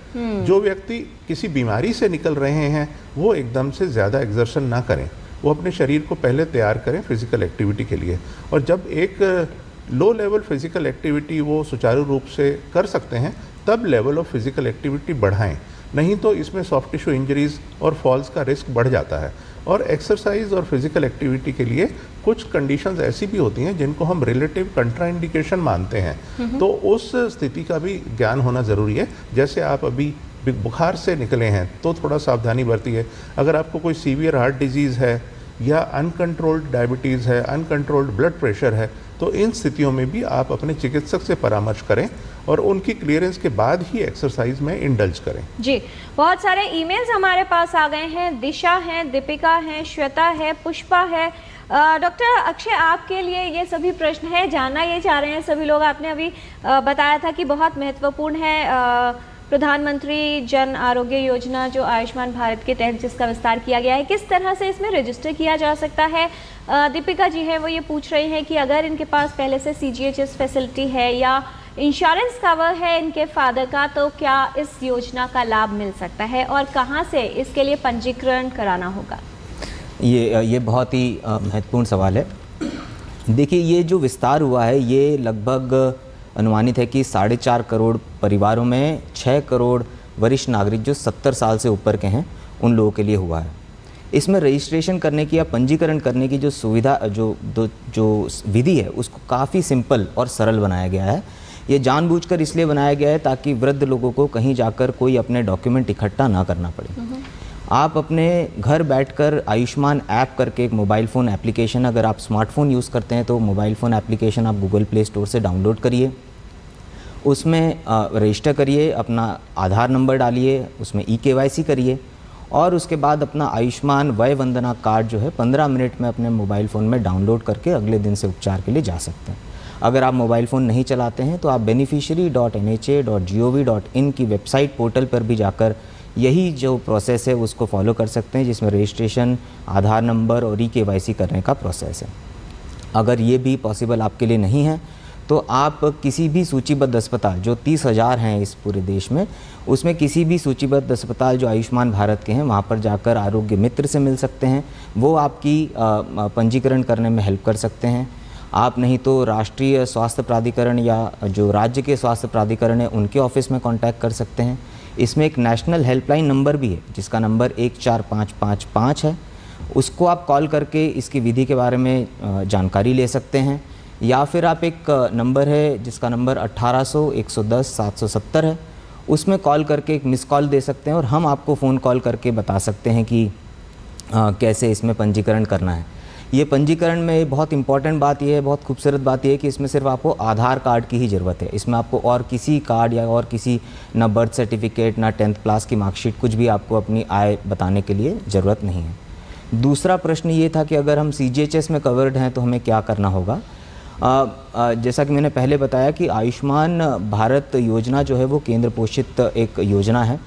जो व्यक्ति किसी बीमारी से निकल रहे हैं वो एकदम से ज़्यादा एक्सर्शन ना करें, वो अपने शरीर को पहले तैयार करें फिजिकल एक्टिविटी के लिए। और जब एक लो लेवल फिजिकल एक्टिविटी वो सुचारू रूप से कर सकते हैं तब लेवल ऑफ फिजिकल एक्टिविटी बढ़ाएं, नहीं तो इसमें सॉफ्ट टिश्यू इंजरीज और फॉल्स का रिस्क बढ़ जाता है। और एक्सरसाइज और फिजिकल एक्टिविटी के लिए कुछ कंडीशंस ऐसी भी होती हैं जिनको हम रिलेटिव कंट्राइंडिकेशन मानते हैं, तो उस स्थिति का भी ज्ञान होना ज़रूरी है। जैसे आप अभी बुखार से निकले हैं तो थोड़ा सावधानी बरतिए। अगर आपको कोई सीवियर हार्ट डिजीज़ है या अनकंट्रोल्ड डायबिटीज़ है, अनकंट्रोल्ड ब्लड प्रेशर है, तो इन स्थितियों में भी आप अपने चिकित्सक से परामर्श करें और उनकी क्लियरेंस के बाद ही एक्सरसाइज में इंडल्ज करें। जी, बहुत सारे ईमेल्स हमारे पास आ गए हैं। दिशा है, दीपिका है, श्वेता है, पुष्पा है। डॉक्टर अक्षय, आपके लिए ये सभी प्रश्न है, जानना ये चाह रहे हैं सभी लोग। आपने अभी बताया था कि बहुत महत्वपूर्ण है प्रधानमंत्री जन आरोग्य योजना जो आयुष्मान भारत के तहत जिसका विस्तार किया गया है, किस तरह से इसमें रजिस्टर किया जा सकता है। दीपिका जी है वो ये पूछ रही हैं कि अगर इनके पास पहले से CGHS फैसिलिटी है या इंश्योरेंस कवर है इनके फादर का, तो क्या इस योजना का लाभ मिल सकता है और कहाँ से इसके लिए पंजीकरण कराना होगा? ये बहुत ही महत्वपूर्ण सवाल है। देखिए, ये जो विस्तार हुआ है ये लगभग अनुमानित है कि 4.5 करोड़ परिवारों में 6 करोड़ वरिष्ठ नागरिक जो 70 साल से ऊपर के हैं उन लोगों के लिए हुआ है। इसमें रजिस्ट्रेशन करने की या पंजीकरण करने की जो सुविधा जो विधि है उसको काफ़ी सिंपल और सरल बनाया गया है। ये जानबूझकर इसलिए बनाया गया है ताकि वृद्ध लोगों को कहीं जाकर कोई अपने डॉक्यूमेंट इकट्ठा ना करना पड़े। आप अपने घर बैठकर आयुष्मान ऐप करके एक मोबाइल फ़ोन एप्लीकेशन, अगर आप स्मार्टफोन यूज़ करते हैं तो मोबाइल फ़ोन एप्लीकेशन आप गूगल प्ले स्टोर से डाउनलोड करिए, उसमें रजिस्टर करिए, अपना आधार नंबर डालिए, उसमें eKYC करिए और उसके बाद अपना आयुष्मान वय वंदना कार्ड जो है 15 मिनट में अपने मोबाइल फ़ोन में डाउनलोड करके अगले दिन से उपचार के लिए जा सकते हैं। अगर आप मोबाइल फ़ोन नहीं चलाते हैं तो आप beneficiary.nha.gov.in की वेबसाइट पोर्टल पर भी जाकर यही जो प्रोसेस है उसको फॉलो कर सकते हैं, जिसमें रजिस्ट्रेशन, आधार नंबर और eKYC करने का प्रोसेस है। अगर ये भी पॉसिबल आपके लिए नहीं है तो आप किसी भी सूचीबद्ध अस्पताल, जो 30,000 हैं इस पूरे देश में, उसमें किसी भी सूचीबद्ध अस्पताल जो आयुष्मान भारत के हैं वहाँ पर जाकर आरोग्य मित्र से मिल सकते हैं। वो आपकी पंजीकरण करने में हेल्प कर सकते हैं। आप नहीं तो राष्ट्रीय स्वास्थ्य प्राधिकरण या जो राज्य के स्वास्थ्य प्राधिकरण है उनके ऑफिस में कांटेक्ट कर सकते हैं। इसमें एक नेशनल हेल्पलाइन नंबर भी है जिसका नंबर 14555 है, उसको आप कॉल करके इसकी विधि के बारे में जानकारी ले सकते हैं। या फिर आप एक नंबर है जिसका नंबर 1800 110 770 है, उसमें कॉल करके एक मिस कॉल दे सकते हैं और हम आपको फ़ोन कॉल करके बता सकते हैं कि कैसे इसमें पंजीकरण करना है। ये पंजीकरण में बहुत इंपॉर्टेंट बात ये है, बहुत खूबसूरत बात ये है कि इसमें सिर्फ आपको आधार कार्ड की ही ज़रूरत है। इसमें आपको और किसी कार्ड या और किसी ना बर्थ सर्टिफिकेट ना 10th क्लास की मार्कशीट कुछ भी आपको अपनी आय बताने के लिए ज़रूरत नहीं है। दूसरा प्रश्न ये था कि अगर हम CGHS में कवर्ड हैं तो हमें क्या करना होगा। जैसा कि मैंने पहले बताया कि आयुष्मान भारत योजना जो है वो केंद्र पोषित एक योजना है।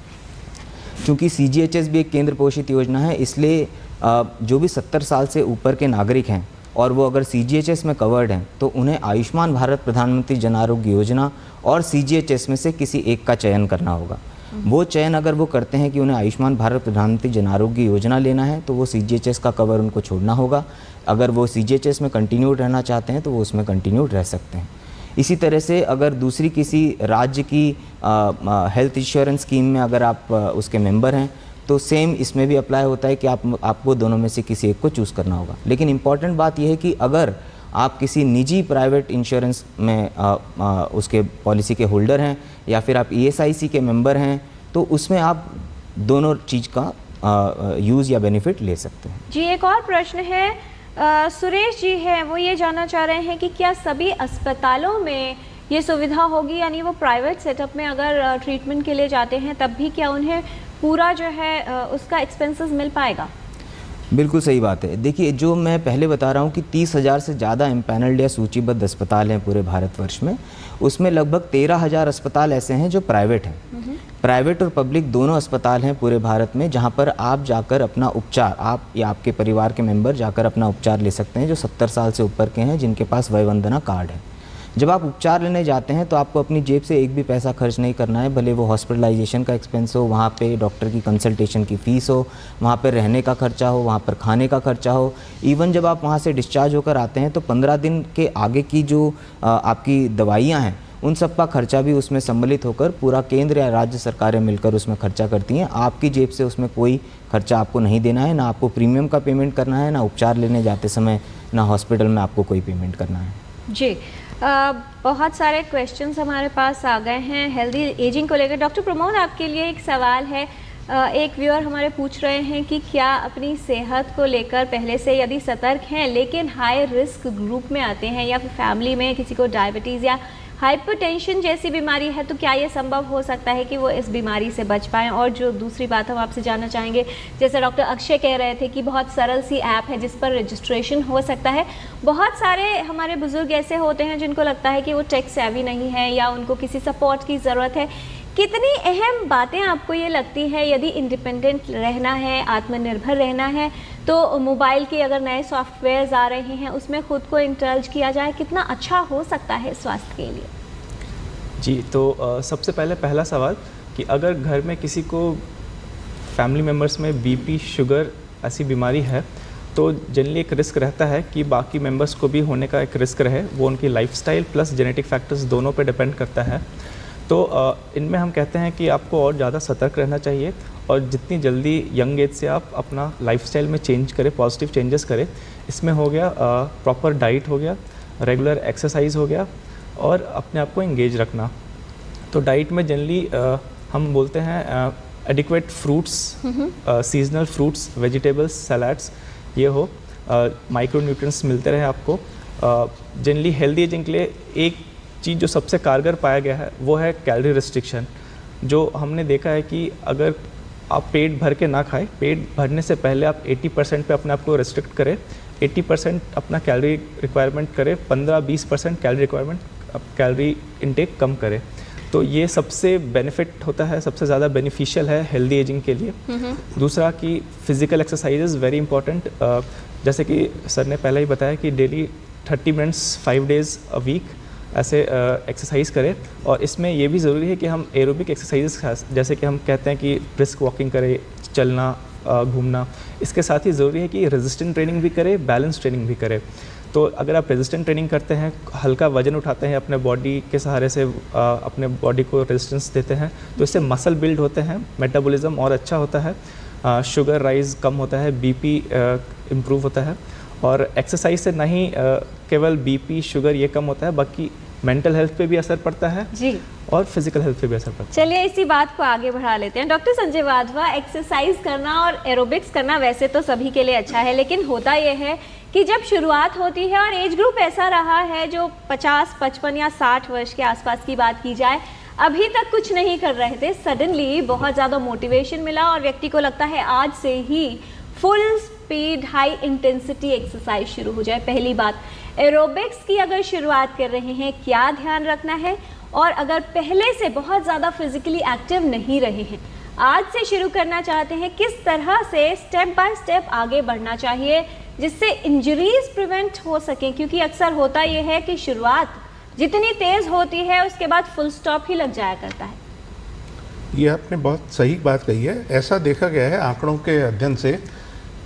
चूँकि CGHS भी एक केंद्र पोषित योजना है, इसलिए जो भी 70 साल से ऊपर के नागरिक हैं और वो अगर CGHS में कवर्ड हैं तो उन्हें आयुष्मान भारत प्रधानमंत्री जन आरोग्य योजना और CGHS में से किसी एक का चयन करना होगा। वो चयन अगर वो करते हैं कि उन्हें आयुष्मान भारत प्रधानमंत्री जन आरोग्य योजना लेना है तो वो CGHS का कवर उनको छोड़ना होगा। अगर वो CGHS में कंटिन्यूड रहना चाहते हैं तो वो उसमें कंटिन्यूड रह सकते हैं। इसी तरह से अगर दूसरी किसी राज्य की हेल्थ इंश्योरेंस स्कीम में अगर आप उसके मेंबर हैं तो सेम इसमें भी अप्लाई होता है कि आपको दोनों में से किसी एक को चूज़ करना होगा। लेकिन इम्पॉर्टेंट बात यह है कि अगर आप किसी निजी प्राइवेट इंश्योरेंस में उसके पॉलिसी के होल्डर हैं या फिर आप ESIC के मेंबर हैं तो उसमें आप दोनों चीज़ का यूज़ या बेनिफिट ले सकते हैं। जी, एक और प्रश्न है, सुरेश जी है, वो ये जानना चाह रहे हैं कि क्या सभी अस्पतालों में ये सुविधा होगी, यानी वो प्राइवेट सेटअप में अगर ट्रीटमेंट के लिए जाते हैं तब भी क्या उन्हें पूरा जो है उसका एक्सपेंसेस मिल पाएगा? बिल्कुल सही बात है। देखिए, जो मैं पहले बता रहा हूँ कि 30,000 से ज़्यादा एम्पैनल्ड या सूचीबद्ध अस्पताल हैं पूरे भारतवर्ष में, उसमें लगभग 13,000 अस्पताल ऐसे हैं जो प्राइवेट हैं। प्राइवेट और पब्लिक दोनों अस्पताल हैं पूरे भारत में जहाँ पर आप जाकर अपना उपचार, आप या आपके परिवार के मेंबर जाकर अपना उपचार ले सकते हैं जो 70 साल से ऊपर के हैं, जिनके पास वय वंदना कार्ड है। जब आप उपचार लेने जाते हैं तो आपको अपनी जेब से एक भी पैसा खर्च नहीं करना है, भले वो हॉस्पिटलाइजेशन का एक्सपेंस हो, वहाँ पे डॉक्टर की कंसल्टेशन की फ़ीस हो, वहाँ पर रहने का खर्चा हो, वहाँ पर खाने का खर्चा हो। इवन जब आप वहाँ से डिस्चार्ज होकर आते हैं तो 15 दिन के आगे की जो आपकी दवाइयाँ हैं उन सब का खर्चा भी उसमें सम्मिलित होकर पूरा केंद्र या राज्य सरकारें मिलकर उसमें खर्चा करती हैं। आपकी जेब से उसमें कोई खर्चा आपको नहीं देना है, ना आपको प्रीमियम का पेमेंट करना है, ना उपचार लेने जाते समय, ना हॉस्पिटल में आपको कोई पेमेंट करना है। जी, बहुत सारे क्वेश्चंस हमारे पास आ गए हैं हेल्दी एजिंग को लेकर। डॉक्टर प्रमोद, आपके लिए एक सवाल है। एक व्यूअर हमारे पूछ रहे हैं कि क्या अपनी सेहत को लेकर पहले से यदि सतर्क हैं लेकिन हाई रिस्क ग्रुप में आते हैं या फिर फैमिली में किसी को डायबिटीज़ या हाइपरटेंशन जैसी बीमारी है तो क्या ये संभव हो सकता है कि वो इस बीमारी से बच पाएँ? और जो दूसरी बात हम आपसे जानना चाहेंगे, जैसे डॉक्टर अक्षय कह रहे थे कि बहुत सरल सी ऐप है जिस पर रजिस्ट्रेशन हो सकता है। बहुत सारे हमारे बुजुर्ग ऐसे होते हैं जिनको लगता है कि वो टेक सेवी नहीं है या उनको किसी सपोर्ट की ज़रूरत है। कितनी अहम बातें आपको ये लगती है, यदि इंडिपेंडेंट रहना है, आत्मनिर्भर रहना है, तो मोबाइल के अगर नए सॉफ्टवेयर्स आ रहे हैं उसमें ख़ुद को इंडल्ज किया जाए, कितना अच्छा हो सकता है स्वास्थ्य के लिए? जी, तो सबसे पहले पहला सवाल कि अगर घर में किसी को फैमिली मेम्बर्स में BP, शुगर ऐसी बीमारी है तो जनरली एक रिस्क रहता है कि बाकी मेम्बर्स को भी होने का एक रिस्क रहे। वो उनकी लाइफस्टाइल प्लस जेनेटिक फैक्टर्स दोनों पे डिपेंड करता है। तो इनमें हम कहते हैं कि आपको और ज़्यादा सतर्क रहना चाहिए और जितनी जल्दी यंग एज से आप अपना लाइफस्टाइल में चेंज करें, पॉजिटिव चेंजेस करें। इसमें हो गया प्रॉपर डाइट हो गया, रेगुलर एक्सरसाइज हो गया और अपने आप को इंगेज रखना। तो डाइट में जनरली हम बोलते हैं adequate fruits, seasonal fruits, vegetables, salads ये हो, माइक्रो न्यूट्रिएंट्स मिलते रहे आपको। जनरली हेल्दी एजिंग के लिए एक चीज़ जो सबसे कारगर पाया गया है वो है कैलोरी रिस्ट्रिक्शन। जो हमने देखा है कि अगर आप पेट भर के ना खाएं, पेट भरने से पहले आप 80% पे अपने आप को रिस्ट्रिक्ट करें, 80% अपना कैलोरी रिक्वायरमेंट करें, 15-20% कैलोरी इनटेक कम करें। तो ये सबसे बेनिफिट होता है, सबसे ज़्यादा बेनिफिशियल है हेल्दी एजिंग के लिए। दूसरा कि physical exercise is very important. जैसे कि सर ने पहले ही बताया कि daily 30 minutes 5 days a week ऐसे एक्सरसाइज करें। और इसमें ये भी ज़रूरी है कि हम एरोबिक एक्सरसाइजेस, जैसे कि हम कहते हैं कि ब्रिस्क वॉकिंग करें, चलना, घूमना, इसके साथ ही ज़रूरी है कि रेजिस्टेंट ट्रेनिंग भी करें, बैलेंस ट्रेनिंग भी करें। तो अगर आप रेजिस्टेंट ट्रेनिंग करते हैं, हल्का वजन उठाते हैं अपने बॉडी के सहारे से, अपने बॉडी को रेजिस्टेंस देते हैं, तो इससे मसल बिल्ड होते हैं, मेटाबॉलिज्म और अच्छा होता है, शुगर राइज कम होता है, बीपी इम्प्रूव होता है। और एक्सरसाइज से नहीं केवल बीपी शुगर ये कम होता है, बाकी मेंटल हेल्थ पे भी असर पड़ता है जी, और फिजिकल हेल्थ पे भी असर पड़ता है। चलिए इसी बात को आगे बढ़ा लेते हैं। डॉक्टर संजय वाधवा, एक्सरसाइज करना और एरोबिक्स करना वैसे तो सभी के लिए अच्छा है, लेकिन होता यह है कि जब शुरुआत होती है और एज ग्रुप ऐसा रहा है जो 50, 55 या 60 वर्ष के आसपास की बात की जाए, अभी तक कुछ नहीं कर रहे थे, सडनली बहुत ज़्यादा मोटिवेशन मिला और व्यक्ति को लगता है आज से ही full speed high intensity exercise शुरू हो जाए। पहली बात, एरोबिक्स की अगर शुरुआत कर रहे हैं क्या ध्यान रखना है, और अगर पहले से बहुत ज़्यादा फिजिकली एक्टिव नहीं रहे हैं, आज से शुरू करना चाहते हैं, किस तरह से स्टेप बाय स्टेप आगे बढ़ना चाहिए जिससे इंजरीज प्रिवेंट हो सकें? क्योंकि अक्सर होता यह है कि शुरुआत जितनी तेज़ होती है उसके बाद फुल स्टॉप ही लग जाया करता है। ये आपने बहुत सही बात कही है। ऐसा देखा गया है आंकड़ों के अध्ययन से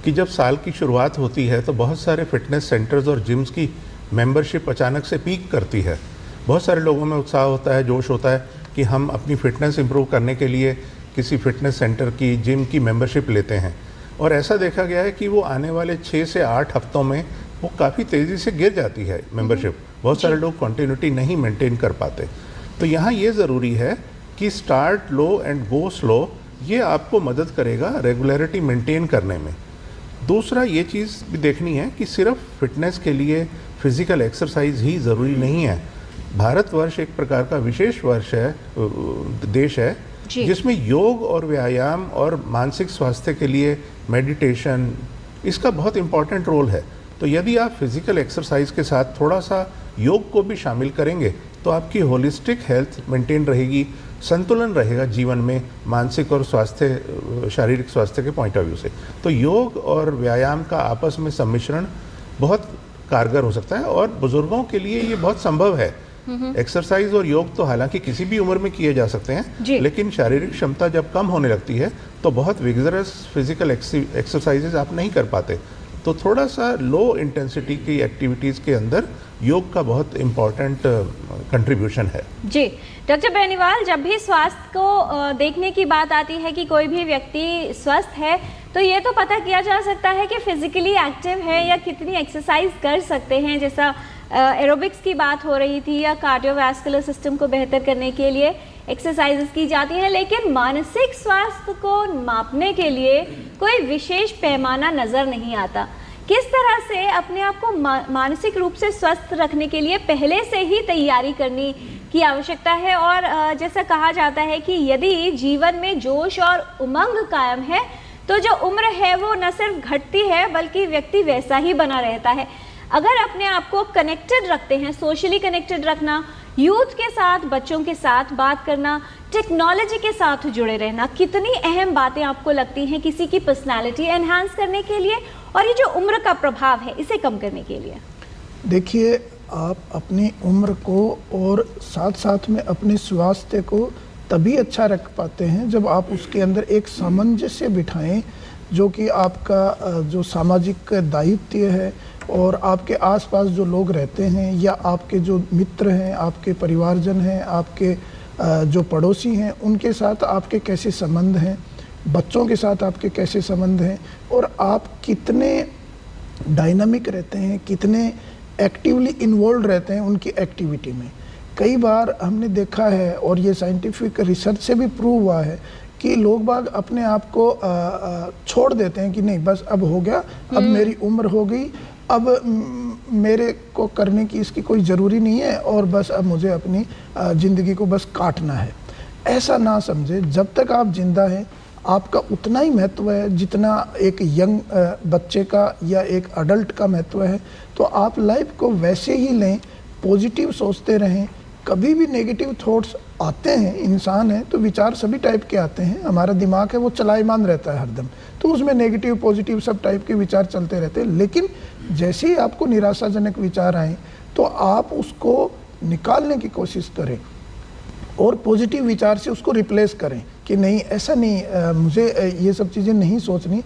कि जब साल की शुरुआत होती है तो बहुत सारे फिटनेस सेंटर्स और जिम्स की मेंबरशिप अचानक से पीक करती है। बहुत सारे लोगों में उत्साह होता है, जोश होता है कि हम अपनी फिटनेस इंप्रूव करने के लिए किसी फिटनेस सेंटर की, जिम की मेंबरशिप लेते हैं। और ऐसा देखा गया है कि वो आने वाले 6 से 8 हफ्तों में वो काफ़ी तेज़ी से गिर जाती है मेंबरशिप। बहुत सारे लोग कंटिन्यूटी नहीं मेंटेन कर पाते। तो यहाँ ये ज़रूरी है कि start low and go slow, ये आपको मदद करेगा रेगुलरिटी मेंटेन करने में। दूसरा ये चीज़ भी देखनी है कि सिर्फ फिटनेस के लिए फिज़िकल एक्सरसाइज ही ज़रूरी नहीं है। भारतवर्ष एक प्रकार का विशेष वर्ष है, देश है, जिसमें योग और व्यायाम और मानसिक स्वास्थ्य के लिए मेडिटेशन, इसका बहुत इम्पॉर्टेंट रोल है। तो यदि आप फिज़िकल एक्सरसाइज के साथ थोड़ा सा योग को भी शामिल करेंगे तो आपकी होलिस्टिक हेल्थ मेंटेन रहेगी, संतुलन रहेगा जीवन में, मानसिक और स्वास्थ्य, शारीरिक स्वास्थ्य के पॉइंट ऑफ व्यू से। तो योग और व्यायाम का आपस में सम्मिश्रण बहुत कारगर हो सकता है और बुजुर्गों के लिए ये बहुत संभव है। एक्सरसाइज और योग तो हालांकि किसी भी उम्र में किए जा सकते हैं, लेकिन शारीरिक क्षमता जब कम होने लगती है तो बहुत विगरस फिजिकल एक्सरसाइजेज आप नहीं कर पाते। तो थोड़ा सा लो इंटेंसिटी की एक्टिविटीज़ के अंदर योग का बहुत इम्पॉर्टेंट कंट्रीब्यूशन है। जी डॉक्टर बेनीवाल, जब भी स्वास्थ्य को देखने की बात आती है कि कोई भी व्यक्ति स्वस्थ है, तो ये तो पता किया जा सकता है कि फिजिकली एक्टिव है या कितनी एक्सरसाइज कर सकते हैं, जैसा एरोबिक्स की बात हो रही थी, या कार्डियोवैस्कुलर सिस्टम को बेहतर करने के लिए एक्सरसाइजेस की जाती है। लेकिन मानसिक स्वास्थ्य को मापने के लिए कोई विशेष पैमाना नज़र नहीं आता। किस तरह से अपने आप को मानसिक रूप से स्वस्थ रखने के लिए पहले से ही तैयारी करने की आवश्यकता है? और जैसा कहा जाता है कि यदि जीवन में जोश और उमंग कायम है तो जो उम्र है वो न सिर्फ घटती है बल्कि व्यक्ति वैसा ही बना रहता है। अगर अपने आप को कनेक्टेड रखते हैं, सोशली कनेक्टेड रखना, यूथ के साथ, बच्चों के साथ बात करना, टेक्नोलॉजी के साथ जुड़े रहना, कितनी अहम बातें आपको लगती हैं किसी की पर्सनालिटी एनहांस करने के लिए और ये जो उम्र का प्रभाव है इसे कम करने के लिए? देखिए, आप अपनी उम्र को और साथ साथ में अपने स्वास्थ्य को तभी अच्छा रख पाते हैं जब आप उसके अंदर एक सामंजस्य बिठाएं, जो कि आपका जो सामाजिक दायित्व है और आपके आसपास जो लोग रहते हैं या आपके जो मित्र हैं, आपके परिवारजन हैं, आपके जो पड़ोसी हैं, उनके साथ आपके कैसे संबंध हैं, बच्चों के साथ आपके कैसे संबंध हैं और आप कितने डायनामिक रहते हैं, कितने एक्टिवली इन्वॉल्व रहते हैं उनकी एक्टिविटी में। कई बार हमने देखा है और ये साइंटिफिक रिसर्च से भी प्रूव हुआ है कि लोग बाग अपने आप को छोड़ देते हैं कि नहीं बस अब हो गया, अब मेरी उम्र हो गई, अब मेरे को करने की इसकी कोई ज़रूरी नहीं है और बस अब मुझे अपनी ज़िंदगी को बस काटना है। ऐसा ना समझे, जब तक आप जिंदा हैं आपका उतना ही महत्व है जितना एक यंग बच्चे का या एक अडल्ट का महत्व है। तो आप लाइफ को वैसे ही लें, पॉजिटिव सोचते रहें। कभी भी नेगेटिव थॉट्स आते हैं, इंसान है तो विचार सभी टाइप के आते हैं, हमारा दिमाग है वो चलायमान रहता है हरदम, तो उसमें नेगेटिव पॉजिटिव सब टाइप के विचार चलते रहते हैं। लेकिन जैसे ही आपको निराशाजनक विचार आए तो आप उसको निकालने की कोशिश करें और पॉजिटिव विचार से उसको रिप्लेस करें कि नहीं ऐसा नहीं, मुझे ये सब चीज़ें नहीं सोचनी।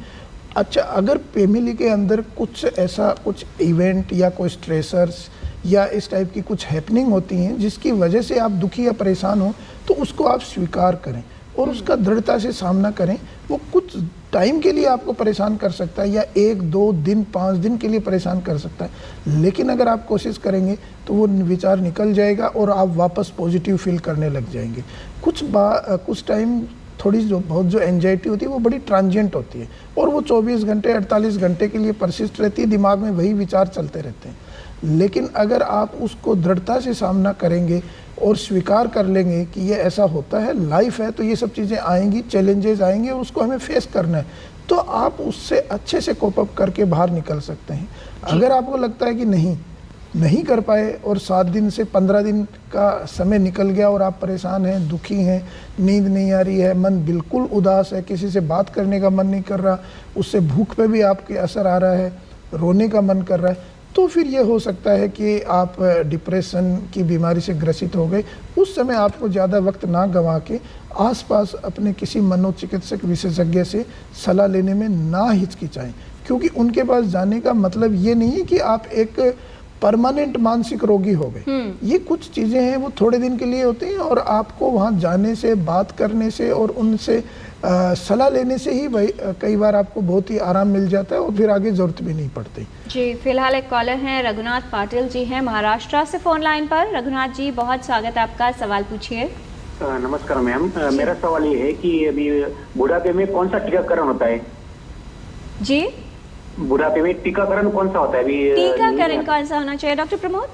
अच्छा, अगर फैमिली के अंदर कुछ ऐसा कुछ इवेंट या कोई स्ट्रेसर्स या इस टाइप की कुछ हैपनिंग होती हैं जिसकी वजह से आप दुखी या परेशान हो, तो उसको आप स्वीकार करें और उसका दृढ़ता से सामना करें। वो कुछ टाइम के लिए आपको परेशान कर सकता है या 1, 2 दिन, 5 दिन के लिए परेशान कर सकता है, लेकिन अगर आप कोशिश करेंगे तो वो विचार निकल जाएगा और आप वापस पॉजिटिव फील करने लग जाएंगे। कुछ टाइम थोड़ी जो एंजाइटी होती है वो बड़ी ट्रांजिएंट होती है और वो 24 घंटे 48 घंटे के लिए परसिस्ट रहती है, दिमाग में वही विचार चलते रहते हैं। लेकिन अगर आप उसको दृढ़ता से सामना करेंगे और स्वीकार कर लेंगे कि ये ऐसा होता है, लाइफ है, तो ये सब चीज़ें आएंगी, चैलेंजेस आएंगे और उसको हमें फेस करना है, तो आप उससे अच्छे से कोप अप करके बाहर निकल सकते हैं। अगर आपको लगता है कि नहीं कर पाए और 7 दिन से 15 दिन का समय निकल गया और आप परेशान हैं, दुखी हैं, नींद नहीं आ रही है, मन बिल्कुल उदास है, किसी से बात करने का मन नहीं कर रहा, उससे भूख पे भी आपके असर आ रहा है, रोने का मन कर रहा है, तो फिर ये हो सकता है कि आप डिप्रेशन की बीमारी से ग्रसित हो गए। उस समय आपको ज़्यादा वक्त ना गंवा के आसपास अपने किसी मनोचिकित्सक विशेषज्ञ से सलाह लेने में ना हिचकिचाएं, क्योंकि उनके पास जाने का मतलब ये नहीं है कि आप एक परमानेंट मानसिक रोगी हो गए। ये कुछ चीज़ें हैं वो थोड़े दिन के लिए होती हैं और आपको वहाँ जाने से, बात करने से और उनसे सलाह लेने से ही कई बार आपको बहुत ही आराम मिल जाता है और फिर आगे ज़रूरत भी नहीं पड़ती। जी, फिलहाल एक कॉलर हैं, रघुनाथ पाटिल जी हैं महाराष्ट्र से फ़ोन लाइन पर। रघुनाथ जी, बहुत स्वागत है आपका, सवाल पूछिए। नमस्कार मैम, मेरा सवाल ये है कि अभी बुढ़ापे में कौन सा टीकाकरण होता है? जी, बुढ़ापे में टीकाकरण कौन सा होता है? अभी टीकाकरण कौन सा होना चाहिए डॉक्टर प्रमोद?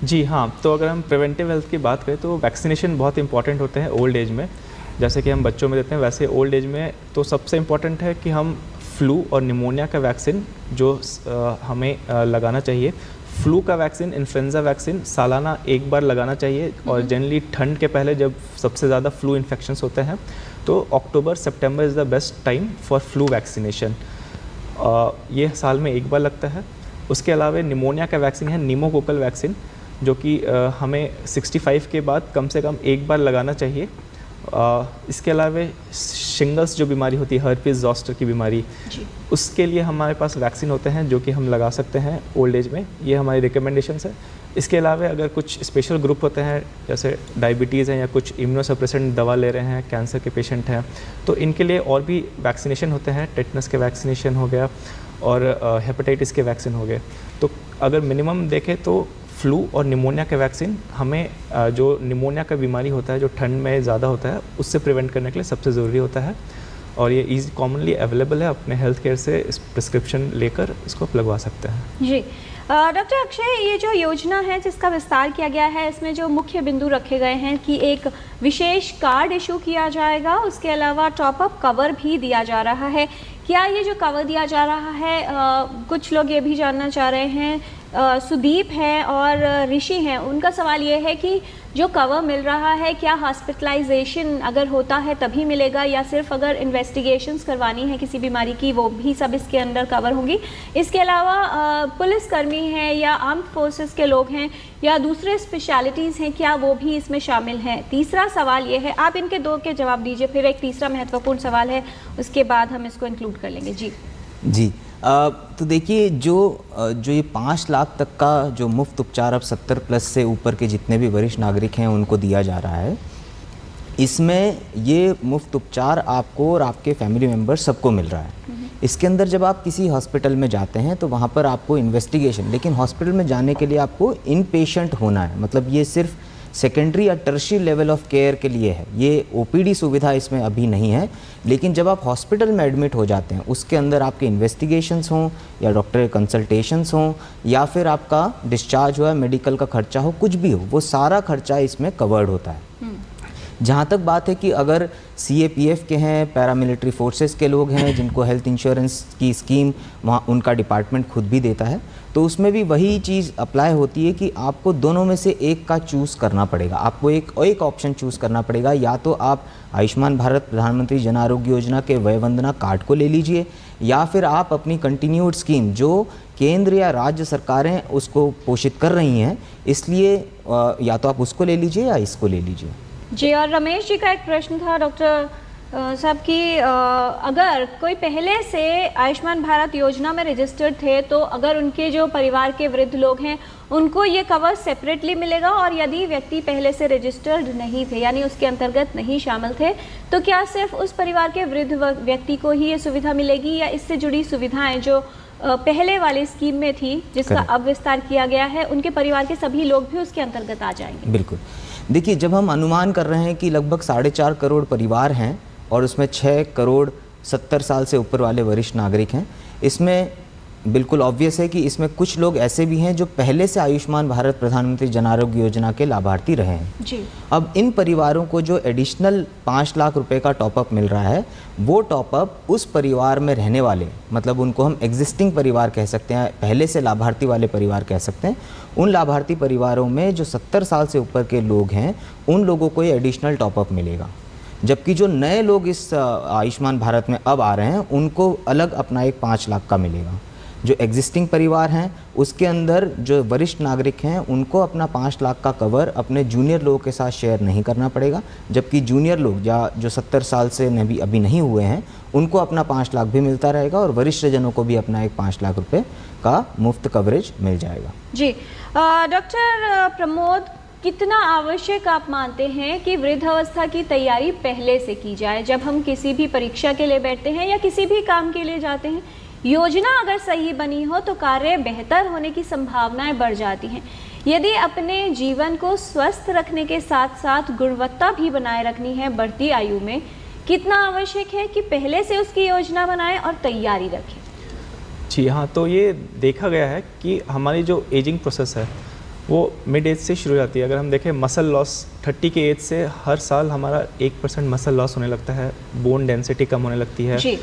जी हाँ, तो अगर हम प्रिवेंटिव हेल्थ की बात करें तो वैक्सीनेशन बहुत इंपॉर्टेंट होते हैं ओल्ड एज में। जैसे कि हम बच्चों में देते हैं, वैसे ओल्ड एज में तो सबसे इम्पॉर्टेंट है कि हम फ्लू और निमोनिया का वैक्सीन जो हमें लगाना चाहिए। फ्लू का वैक्सीन, इन्फ्लुएंजा वैक्सीन सालाना 1 बार लगाना चाहिए और जनरली ठंड के पहले जब सबसे ज़्यादा फ्लू इन्फेक्शंस होते हैं तो October September is the best time for flu vaccination. ये साल में 1 बार लगता है। उसके अलावा निमोनिया का वैक्सीन है नीमोकोकल वैक्सीन, जो कि हमें 65 के बाद कम से कम 1 बार लगाना चाहिए। इसके अलावा शिंगल्स जो बीमारी होती है, हर्पीज ज़ॉस्टर की बीमारी, उसके लिए हमारे पास वैक्सीन होते हैं जो कि हम लगा सकते हैं ओल्ड एज में। ये हमारी रिकमेंडेशंस है। इसके अलावा अगर कुछ स्पेशल ग्रुप होते हैं जैसे डायबिटीज़ हैं या कुछ इम्यूनोसप्रेसेंट दवा ले रहे हैं, कैंसर के पेशेंट हैं, तो इनके लिए और भी वैक्सीनेशन होते हैं। टेटनस के वैक्सीनेशन हो गया और हेपेटाइटिस के वैक्सीन हो गए। तो अगर मिनिमम देखें तो फ्लू और निमोनिया के वैक्सीन हमें जो निमोनिया का बीमारी होता है जो ठंड में ज़्यादा होता है उससे प्रिवेंट करने के लिए सबसे ज़रूरी होता है और ये कॉमनली अवेलेबल है। अपने हेल्थ केयर से इस प्रिस्क्रिप्शन लेकर इसको आप लगवा सकते हैं। जी डॉक्टर अक्षय, ये जो योजना है जिसका विस्तार किया गया है, इसमें जो मुख्य बिंदु रखे गए हैं कि एक विशेष कार्ड इशू किया जाएगा, उसके अलावा टॉपअप कवर भी दिया जा रहा है। क्या ये जो कवर दिया जा रहा है, कुछ लोग ये भी जानना चाह रहे हैं, सुदीप हैं और ऋषि हैं, उनका सवाल ये है कि जो कवर मिल रहा है क्या हॉस्पिटलाइजेशन अगर होता है तभी मिलेगा या सिर्फ अगर इन्वेस्टिगेशंस करवानी है किसी बीमारी की वो भी सब इसके अंदर कवर होंगी? इसके अलावा पुलिसकर्मी हैं या आर्म्ड फोर्सेस के लोग हैं या दूसरे स्पेशलिटीज़ हैं, क्या वो भी इसमें शामिल हैं? तीसरा सवाल ये है, आप इनके 2 के जवाब दीजिए, फिर एक तीसरा महत्वपूर्ण सवाल है, उसके बाद हम इसको इंक्लूड कर लेंगे। जी तो देखिए जो ये 5 लाख तक का जो मुफ्त उपचार अब 70+ से ऊपर के जितने भी वरिष्ठ नागरिक हैं उनको दिया जा रहा है, इसमें ये मुफ्त उपचार आपको और आपके फैमिली मेम्बर सबको मिल रहा है। इसके अंदर जब आप किसी हॉस्पिटल में जाते हैं तो वहाँ पर आपको इन्वेस्टिगेशन, लेकिन हॉस्पिटल में जाने के लिए आपको इन पेशेंट होना है, मतलब ये सिर्फ सेकेंडरी या टर्शियरी लेवल ऑफ केयर के लिए है। ये ओपीडी सुविधा इसमें अभी नहीं है, लेकिन जब आप हॉस्पिटल में एडमिट हो जाते हैं उसके अंदर आपके इन्वेस्टिगेशंस हों या डॉक्टर कंसल्टेशंस हों या फिर आपका डिस्चार्ज हुआ, मेडिकल का खर्चा हो, कुछ भी हो, वो सारा खर्चा इसमें कवर्ड होता है। जहाँ तक बात है कि अगर CAPF के हैं, पैरामिलिट्री फोर्सेस के लोग हैं जिनको हेल्थ इंश्योरेंस की स्कीम वहाँ उनका डिपार्टमेंट खुद भी देता है, तो उसमें भी वही चीज़ अप्लाई होती है कि आपको दोनों में से एक का चूज़ करना पड़ेगा। आपको एक ऑप्शन चूज़ करना पड़ेगा, या तो आप आयुष्मान भारत प्रधानमंत्री जन आरोग्य योजना के वय वंदना कार्ड को ले लीजिए या फिर आप अपनी कंटिन्यूड स्कीम जो केंद्र या राज्य सरकारें उसको पोषित कर रही हैं, इसलिए या तो आप उसको ले लीजिए या इसको ले लीजिए। जी, और रमेश जी का एक प्रश्न था डॉक्टर साहब कि अगर कोई पहले से आयुष्मान भारत योजना में रजिस्टर्ड थे तो अगर उनके जो परिवार के वृद्ध लोग हैं उनको ये कवर सेपरेटली मिलेगा, और यदि व्यक्ति पहले से रजिस्टर्ड नहीं थे यानी उसके अंतर्गत नहीं शामिल थे तो क्या सिर्फ उस परिवार के वृद्ध व्यक्ति को ही ये सुविधा मिलेगी, या इससे जुड़ी सुविधाएं जो पहले वाली स्कीम में थी जिसका अब विस्तार किया गया है उनके परिवार के सभी लोग भी उसके अंतर्गत आ जाएंगे? बिल्कुल। देखिए, जब हम अनुमान कर रहे हैं कि लगभग 4.5 करोड़ परिवार हैं और उसमें 6 करोड़ 70 साल से ऊपर वाले वरिष्ठ नागरिक हैं, इसमें बिल्कुल ऑब्वियस है कि इसमें कुछ लोग ऐसे भी हैं जो पहले से आयुष्मान भारत प्रधानमंत्री जन आरोग्य योजना के लाभार्थी रहे हैं जी। अब इन परिवारों को जो एडिशनल 5 लाख रुपए का टॉपअप मिल रहा है, वो टॉपअप उस परिवार में रहने वाले, मतलब उनको हम एग्जिस्टिंग परिवार कह सकते हैं, पहले से लाभार्थी वाले परिवार कह सकते हैं, उन लाभार्थी परिवारों में जो 70 साल से ऊपर के लोग हैं उन लोगों को ये एडिशनल टॉपअप मिलेगा। जबकि जो नए लोग इस आयुष्मान भारत में अब आ रहे हैं उनको अलग अपना एक 5 लाख का मिलेगा। जो एग्जिस्टिंग परिवार हैं उसके अंदर जो वरिष्ठ नागरिक हैं उनको अपना 5 लाख का कवर अपने जूनियर लोगों के साथ शेयर नहीं करना पड़ेगा, जबकि जूनियर लोग या जो 70 साल से अभी नहीं हुए हैं उनको अपना 5 लाख भी मिलता रहेगा, और वरिष्ठ जनों को भी अपना एक 5 लाख रुपए का मुफ्त कवरेज मिल जाएगा। जी डॉक्टर प्रमोद, कितना आवश्यक आप मानते हैं कि वृद्धावस्था की तैयारी पहले से की जाए? जब हम किसी भी परीक्षा के लिए बैठते हैं या किसी भी काम के लिए जाते हैं, योजना अगर सही बनी हो तो कार्य बेहतर होने की संभावनाएं बढ़ जाती हैं। यदि अपने जीवन को स्वस्थ रखने के साथ साथ गुणवत्ता भी बनाए रखनी है बढ़ती आयु में, कितना आवश्यक है कि पहले से उसकी योजना बनाएं और तैयारी रखें? जी हाँ, तो ये देखा गया है कि हमारी जो एजिंग प्रोसेस है वो मिड एज से शुरू हो जाती है। अगर हम देखें मसल लॉस 30 के एज से हर साल हमारा 1% मसल लॉस होने लगता है, बोन डेंसिटी कम होने लगती है जी।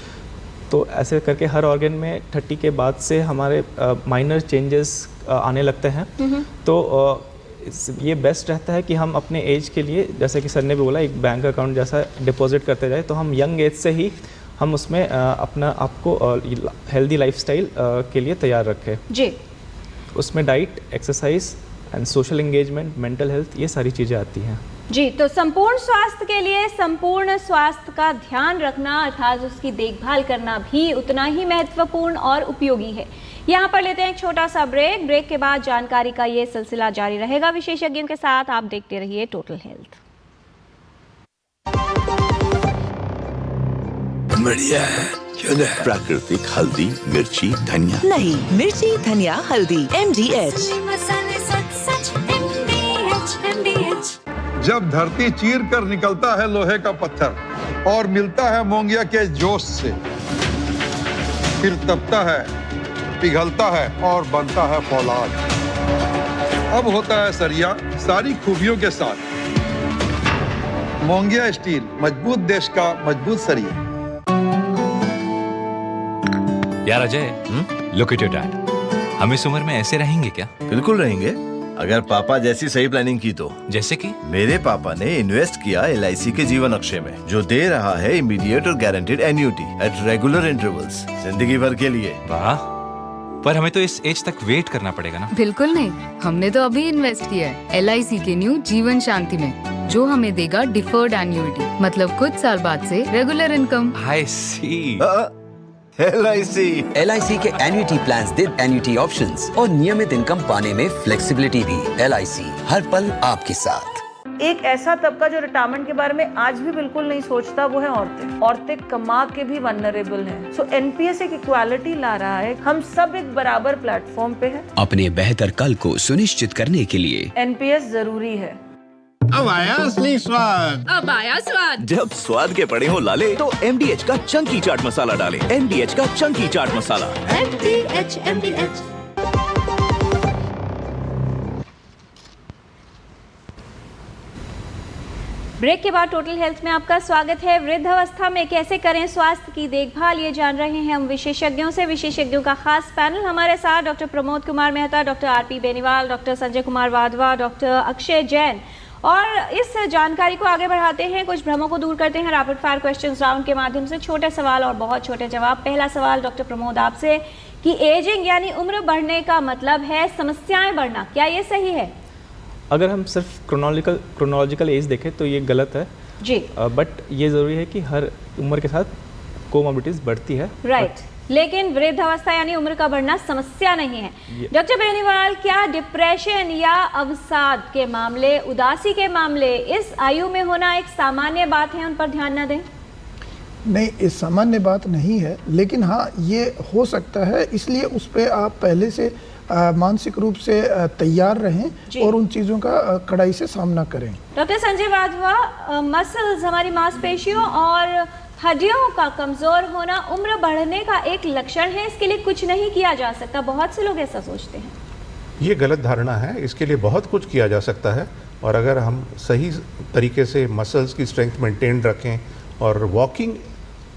तो ऐसे करके हर ऑर्गन में 30 के बाद से हमारे माइनर चेंजेस आने लगते हैं। तो ये बेस्ट रहता है कि हम अपने एज के लिए, जैसे कि सर ने भी बोला, एक बैंक अकाउंट जैसा डिपॉजिट करते जाए, तो हम यंग एज से ही हम उसमें अपना आपको हेल्दी लाइफस्टाइल के लिए तैयार रखें जी। उसमें diet, exercise and social engagement, mental health, ये सारी चीज़ें आती हैं जी। तो संपूर्ण स्वास्थ्य के लिए संपूर्ण स्वास्थ्य का ध्यान रखना अर्थात उसकी देखभाल करना भी उतना ही महत्वपूर्ण और उपयोगी है। यहाँ पर लेते हैं एक छोटा सा ब्रेक। ब्रेक के बाद जानकारी का ये सिलसिला जारी रहेगा विशेषज्ञों के साथ। आप देखते रहिए टोटल हेल्थ। बढ़िया है, प्राकृतिक हल्दी, मिर्ची, धनिया। नहीं, मिर्ची, धनिया, हल्दी, MDH। जब धरती चीर कर निकलता है लोहे का पत्थर और मिलता है मोंगिया के जोश से, फिर तपता है, पिघलता है और बनता है फौलाद। अब होता है सरिया सारी खूबियों के साथ। मोंगिया स्टील, मजबूत देश का मजबूत सरिया। यार Ajay, look at your dad. हम इस उम्र में ऐसे रहेंगे क्या? बिल्कुल रहेंगे, अगर पापा जैसी सही प्लानिंग की तो। जैसे कि मेरे पापा ने इन्वेस्ट किया LIC के जीवन अक्षय में, जो दे रहा है इमीडिएट और guaranteed annuity at regular intervals, जिंदगी भर के लिए। वाह, पर हमें तो इस एज तक वेट करना पड़ेगा ना? बिल्कुल नहीं, हमने तो अभी इन्वेस्ट किया है LIC के न्यू जीवन शांति में, जो हमें देगा डिफर्ड एन्युटी, मतलब कुछ साल बाद से रेगुलर इनकम। आई सी। LIC के एन्युटी प्लान्स दे एन्युटी ऑप्शंस और नियमित इनकम पाने में फ्लेक्सिबिलिटी भी। LIC हर पल आपके साथ। एक ऐसा तबका जो रिटायरमेंट के बारे में आज भी बिल्कुल नहीं सोचता, वो है औरतें। औरतें कमा के भी वल्नरेबल हैं। सो NPS एक इक्वालिटी ला रहा है, हम सब एक बराबर प्लेटफॉर्म पे हैं। अपने बेहतर कल को सुनिश्चित करने के लिए NPS जरूरी है। अब आया असली स्वाद। अब आया स्वाद। जब स्वाद के पड़े हो लाले तो MDH का चंकी चाट मसाला डालें। MDH का चंकी चाट मसाला। MDH। ब्रेक के बाद टोटल हेल्थ में आपका स्वागत है। वृद्धावस्था में कैसे करें स्वास्थ्य की देखभाल, ये जान रहे हैं हम विशेषज्ञों से। विशेषज्ञों का खास पैनल हमारे साथ doctor Pramod Kumar Mehta, doctor RP Beniwal, doctor Sanjay Kumar Wadhwa, doctor Akshay Jain. और इस जानकारी को आगे बढ़ाते हैं, कुछ भ्रमों को दूर करते हैं रैपिड फायर क्वेश्चंस राउंड के माध्यम से। छोटे सवाल और बहुत छोटे जवाब। पहला सवाल डॉक्टर प्रमोद आपसे कि एजिंग यानी उम्र बढ़ने का मतलब है समस्याएं बढ़ना, क्या ये सही है? अगर हम सिर्फ क्रोनोलॉजिकल एज देखें तो ये गलत है। जी। बट ये ज़रूरी है कि हर उम्र के साथ कोमोर्बिडिटीज़ बढ़ती है। राइट, लेकिन वृद्धावस्था यानी उम्र का बढ़ना समस्या नहीं है। डॉक्टर बेनीवाल, क्या डिप्रेशन या अवसाद के मामले, उदासी के मामले इस आयु में होना एक सामान्य बात है, उन पर ध्यान न दें? नहीं, ये सामान्य बात नहीं है, लेकिन हाँ ये हो सकता है, इसलिए उस पर आप पहले से मानसिक रूप से तैयार रहें और उन चीज़ों का कड़ाई से सामना करें। डॉक्टर संजय वाधवा, मसल्स, हमारी मांसपेशियों और हड्डियों का कमज़ोर होना उम्र बढ़ने का एक लक्षण है, इसके लिए कुछ नहीं किया जा सकता, बहुत से लोग ऐसा सोचते हैं। ये गलत धारणा है, इसके लिए बहुत कुछ किया जा सकता है। और अगर हम सही तरीके से मसल्स की स्ट्रेंथ मेंटेन रखें, और वॉकिंग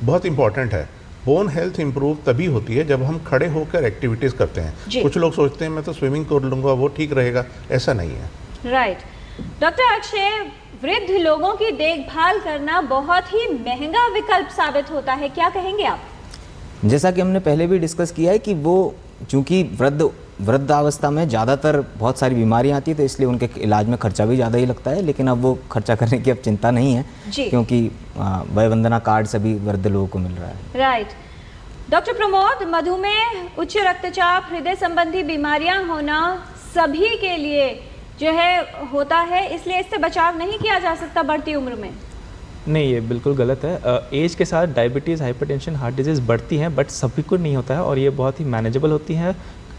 बहुत इंपॉर्टेंट है। बोन हेल्थ इंप्रूव तभी होती है जब हम खड़े होकर एक्टिविटीज़ करते हैं। कुछ लोग सोचते हैं मैं तो स्विमिंग कर लूँगा वो ठीक रहेगा, ऐसा नहीं है। राइट। डॉक्टर अक्षय, वृद्ध लोगों की देखभाल करना बहुत ही महंगा विकल्प साबित होता है, क्या कहेंगे आप? जैसा कि हमने पहले भी डिस्कस किया है कि वो चूँकि वृद्धावस्था में ज़्यादातर बहुत सारी बीमारियां आती है, तो इसलिए उनके इलाज में खर्चा भी ज़्यादा ही लगता है। लेकिन अब वो खर्चा करने की अब चिंता नहीं है, क्योंकि वय वंदना कार्ड सभी वृद्ध लोगों को मिल रहा है। राइट। डॉक्टर प्रमोद, मधुमेह, उच्च रक्तचाप, हृदय संबंधी बीमारियां होना सभी के लिए जो है होता है, इसलिए इससे बचाव नहीं किया जा सकता बढ़ती उम्र में? नहीं, ये बिल्कुल गलत है। एज के साथ डायबिटीज़, हाइपरटेंशन, हार्ट डिजीज़ बढ़ती हैं, बट सभी को नहीं होता है और ये बहुत ही मैनेजेबल होती हैं,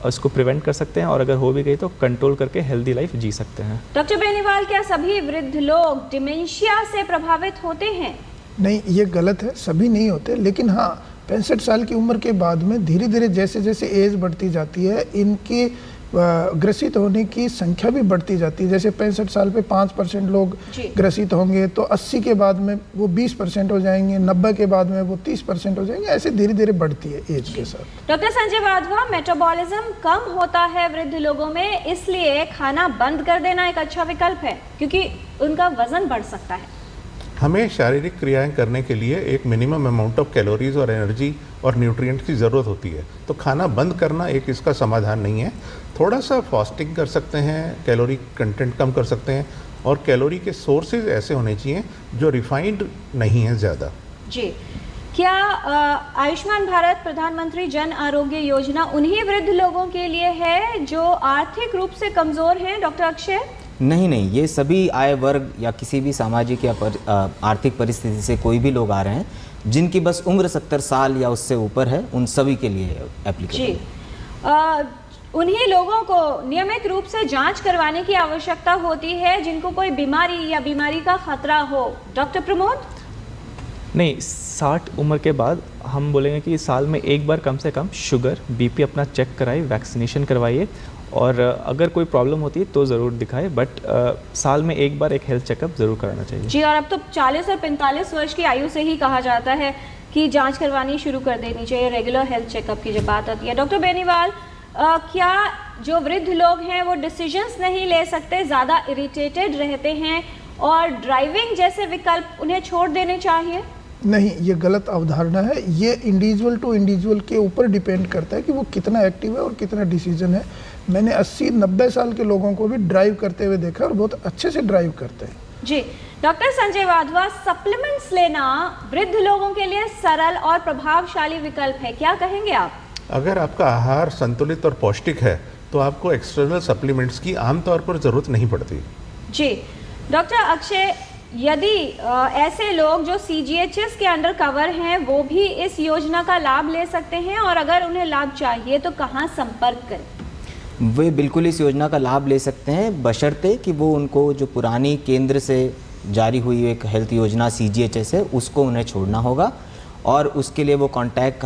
उसको प्रिवेंट कर सकते हैं और अगर हो भी गई तो कंट्रोल करके हेल्दी लाइफ जी सकते हैं। डॉक्टर बेनीवाल, क्या सभी वृद्ध लोग डिमेंशिया से प्रभावित होते हैं? नहीं, ये गलत है, सभी नहीं होते, लेकिन हाँ 65 साल की उम्र के बाद में धीरे धीरे जैसे जैसे एज बढ़ती जाती है, इनकी ग्रसित होने की संख्या भी बढ़ती जाती है। जैसे 65 साल पे 5% लोग ग्रसित होंगे, तो 80 के बाद में वो 20% हो जाएंगे, 90 के बाद में वो 30% हो जाएंगे, ऐसे धीरे धीरे बढ़ती है एज के साथ। डॉक्टर संजय वाधवा, मेटाबॉलिज्म कम होता है वृद्ध लोगों में, इसलिए खाना बंद कर देना एक अच्छा विकल्प है, क्योंकि उनका वजन बढ़ सकता है। हमें शारीरिक क्रियाएं करने के लिए एक मिनिमम अमाउंट ऑफ कैलोरीज और एनर्जी और न्यूट्रिएंट्स की ज़रूरत होती है, तो खाना बंद करना एक इसका समाधान नहीं है। थोड़ा सा फास्टिंग कर सकते हैं, कैलोरी कंटेंट कम कर सकते हैं, और कैलोरी के सोर्सेज ऐसे होने चाहिए जो रिफाइंड नहीं है ज़्यादा। जी। क्या आयुष्मान भारत प्रधानमंत्री जन आरोग्य योजना उन्हीं वृद्ध लोगों के लिए है जो आर्थिक रूप से कमज़ोर हैं, डॉक्टर अक्षय? नहीं, ये सभी आय वर्ग या किसी भी सामाजिक या आर्थिक परिस्थिति से कोई भी लोग आ रहे हैं, जिनकी बस उम्र 70 साल या उससे ऊपर है, उन सभी के लिए एप्लीकेबल है। उन्हीं लोगों को नियमित रूप से जांच करवाने की आवश्यकता होती है जिनको कोई बीमारी या बीमारी का खतरा हो। डॉक्टर प्रमोद? नहीं, 60 उम्र के बाद हम बोलेंगे कि साल में एक बार कम से कम शुगर, बीपी अपना चेक कराइए, वैक्सीनेशन करवाइए, और अगर कोई प्रॉब्लम होती है तो ज़रूर दिखाए, बट साल में एक बार एक हेल्थ चेकअप ज़रूर कराना चाहिए। जी, और अब तो 40 और 45 वर्ष की आयु से ही कहा जाता है कि जांच करवानी शुरू कर देनी चाहिए, रेगुलर हेल्थ चेकअप की जब बात आती है। डॉक्टर बेनीवाल, क्या जो वृद्ध लोग हैं वो डिसीजंस नहीं ले सकते, ज़्यादा इरिटेटेड रहते हैं और ड्राइविंग जैसे विकल्प उन्हें छोड़ देने चाहिए? नहीं, ये गलत अवधारणा है। ये इंडिविजुअल टू इंडिविजुअल के ऊपर डिपेंड करता है कि वो कितना एक्टिव है और कितना डिसीजन है। मैंने 80-90 साल के लोगों को भी ड्राइव करते हुए देखा और बहुत अच्छे से ड्राइव करते हैं। जी। डॉक्टर संजय वाधवा, सप्लीमेंट्स लेना वृद्ध लोगों के लिए सरल और प्रभावशाली विकल्प है, क्या कहेंगे आप? अगर आपका आहार संतुलित और पौष्टिक है तो आपको एक्सटर्नल सप्लीमेंट्स की आमतौर पर ज़रूरत नहीं पड़ती। जी। डॉक्टर अक्षय, यदि ऐसे लोग जो CGHS के अंडर कवर हैं वो भी इस योजना का लाभ ले सकते हैं, और अगर उन्हें लाभ चाहिए तो कहाँ संपर्क करें? वे बिल्कुल इस योजना का लाभ ले सकते हैं, बशर्ते कि वो उनको जो पुरानी केंद्र से जारी हुई एक हेल्थ योजना CGHS है उसको उन्हें छोड़ना होगा, और उसके लिए वो कांटेक्ट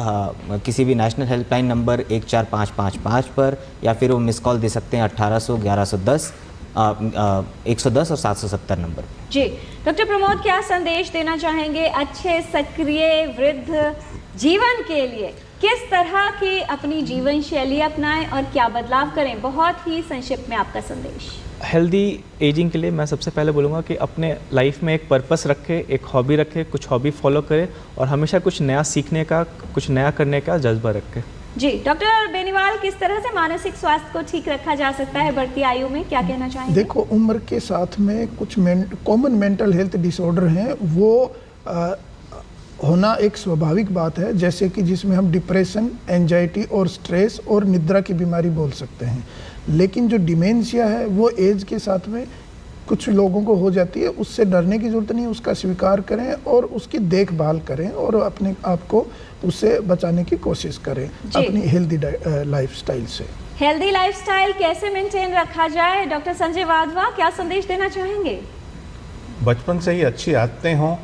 किसी भी नेशनल हेल्पलाइन नंबर 14555 पर, या फिर वो मिस कॉल दे सकते हैं 1800 1110 110 और 770 नंबर। जी। डॉक्टर प्रमोद, क्या संदेश देना चाहेंगे अच्छे सक्रिय वृद्ध जीवन के लिए? किस तरह की अपनी जीवन शैली अपनाएं और क्या बदलाव करें? बहुत ही संक्षिप्त में आपका संदेश। हेल्दी एजिंग के लिए मैं सबसे पहले बोलूँगा कि अपने लाइफ में एक पर्पस रखें, एक हॉबी रखें, कुछ हॉबी फॉलो करें और हमेशा कुछ नया सीखने का, कुछ नया करने का जज्बा रखें। जी। डॉक्टर बेनीवाल अग्रवाल, किस तरह से मानसिक स्वास्थ्य को ठीक रखा जा सकता है बढ़ती आयु में, क्या कहना चाहेंगे? देखो, उम्र के साथ में कुछ कॉमन मेंटल हेल्थ डिसऑर्डर हैं, वो होना एक स्वाभाविक बात है, जैसे कि जिसमें हम डिप्रेशन, एंजाइटी और स्ट्रेस और निद्रा की बीमारी बोल सकते हैं। लेकिन जो डिमेंशिया है वो एज के साथ में कुछ लोगों को हो जाती है, उससे डरने की ज़रूरत नहीं, उसका स्वीकार करें और उसकी देखभाल करें और अपने आप को उससे बचाने की कोशिश करें अपनी हेल्दी लाइफस्टाइल से। हेल्दी लाइफस्टाइल कैसे मेंटेन रखा जाए, डॉक्टर संजय वाधवा क्या संदेश देना चाहेंगे? बचपन से ही अच्छी आदतें हों,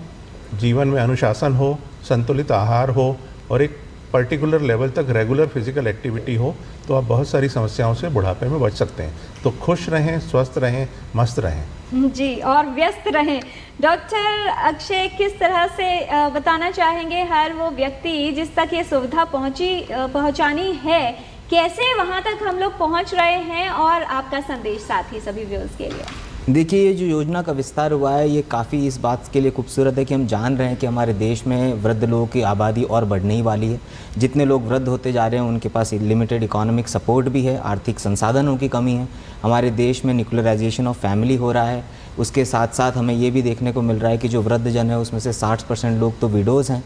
जीवन में अनुशासन हो, संतुलित आहार हो और एक पर्टिकुलर लेवल तक रेगुलर फिजिकल एक्टिविटी हो, तो आप बहुत सारी समस्याओं से बुढ़ापे में बच सकते हैं। तो खुश रहें, स्वस्थ रहें, मस्त रहें जी, और व्यस्त रहें। डॉक्टर अक्षय, किस तरह से बताना चाहेंगे हर वो व्यक्ति जिस तक ये सुविधा पहुंचानी है, कैसे वहां तक हम लोग पहुंच रहे हैं, और आपका संदेश साथ ही सभी व्यूअर्स के लिए? देखिए, ये जो योजना का विस्तार हुआ है ये काफ़ी इस बात के लिए खूबसूरत है कि हम जान रहे हैं कि हमारे देश में वृद्ध लोगों की आबादी और बढ़ने ही वाली है। जितने लोग वृद्ध होते जा रहे हैं उनके पास लिमिटेड इकोनॉमिक सपोर्ट भी है, आर्थिक संसाधनों की कमी है। हमारे देश में न्यूक्लियराइजेशन ऑफ फैमिली हो रहा है। उसके साथ साथ हमें ये भी देखने को मिल रहा है कि जो वृद्ध जन है उसमें से 60% लोग तो विडोज़ हैं,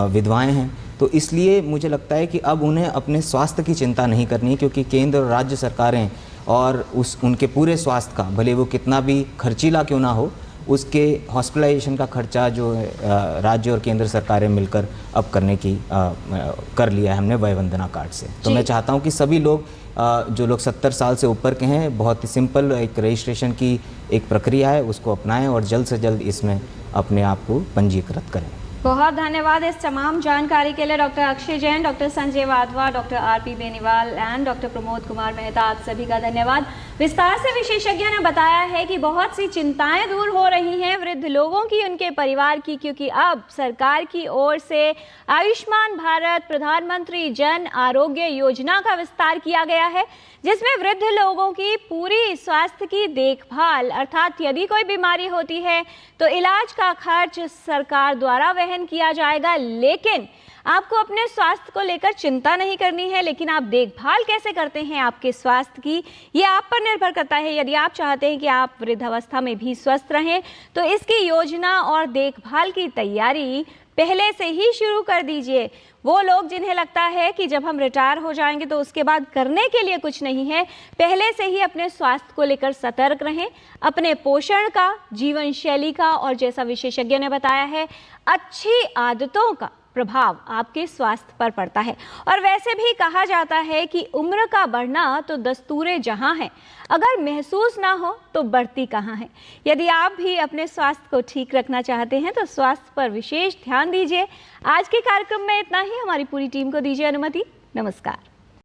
विधवाएँ हैं। तो इसलिए मुझे लगता है कि अब उन्हें अपने स्वास्थ्य की चिंता नहीं करनी है, क्योंकि केंद्र और राज्य सरकारें और उनके पूरे स्वास्थ्य का, भले वो कितना भी खर्चीला क्यों ना हो, उसके हॉस्पिटलाइजेशन का खर्चा जो है राज्य और केंद्र सरकारें मिलकर अब करने की कर लिया है हमने वय वंदना कार्ड से। तो मैं चाहता हूं कि सभी लोग जो लोग 70 साल से ऊपर के हैं, बहुत ही सिंपल एक रजिस्ट्रेशन की एक प्रक्रिया है, उसको अपनाएं और जल्द से जल्द इसमें अपने आप को पंजीकृत करें। बहुत धन्यवाद इस तमाम जानकारी के लिए doctor Akshay Jain, doctor Sanjay Wadhwa, doctor RP Beniwal and doctor Pramod Kumar Mehta, आप सभी का धन्यवाद। विस्तार से विशेषज्ञ ने बताया है कि बहुत सी चिंताएं दूर हो रही हैं वृद्ध लोगों की, उनके परिवार की, क्योंकि अब सरकार की ओर से आयुष्मान भारत प्रधानमंत्री जन आरोग्य योजना का विस्तार किया गया है, जिसमें वृद्ध लोगों की पूरी स्वास्थ्य की देखभाल, अर्थात यदि कोई बीमारी होती है तो इलाज का खर्च सरकार द्वारा वहन किया जाएगा। लेकिन आपको अपने स्वास्थ्य को लेकर चिंता नहीं करनी है, लेकिन आप देखभाल कैसे करते हैं आपके स्वास्थ्य की, ये आप पर निर्भर करता है। यदि आप चाहते हैं कि आप वृद्धावस्था में भी स्वस्थ रहें तो इसकी योजना और देखभाल की तैयारी पहले से ही शुरू कर दीजिए। वो लोग जिन्हें लगता है कि जब हम रिटायर हो जाएंगे तो उसके बाद करने के लिए कुछ नहीं है, पहले से ही अपने स्वास्थ्य को लेकर सतर्क रहें, अपने पोषण का, जीवन शैली का और जैसा विशेषज्ञ ने बताया है अच्छी आदतों का प्रभाव आपके स्वास्थ्य पर पड़ता है। और वैसे भी कहा जाता है कि उम्र का बढ़ना तो दस्तूरे जहां है, अगर महसूस ना हो तो बढ़ती कहाँ है। यदि आप भी अपने स्वास्थ्य को ठीक रखना चाहते हैं तो स्वास्थ्य पर विशेष ध्यान दीजिए। आज के कार्यक्रम में इतना ही। हमारी पूरी टीम को दीजिए अनुमति। नमस्कार।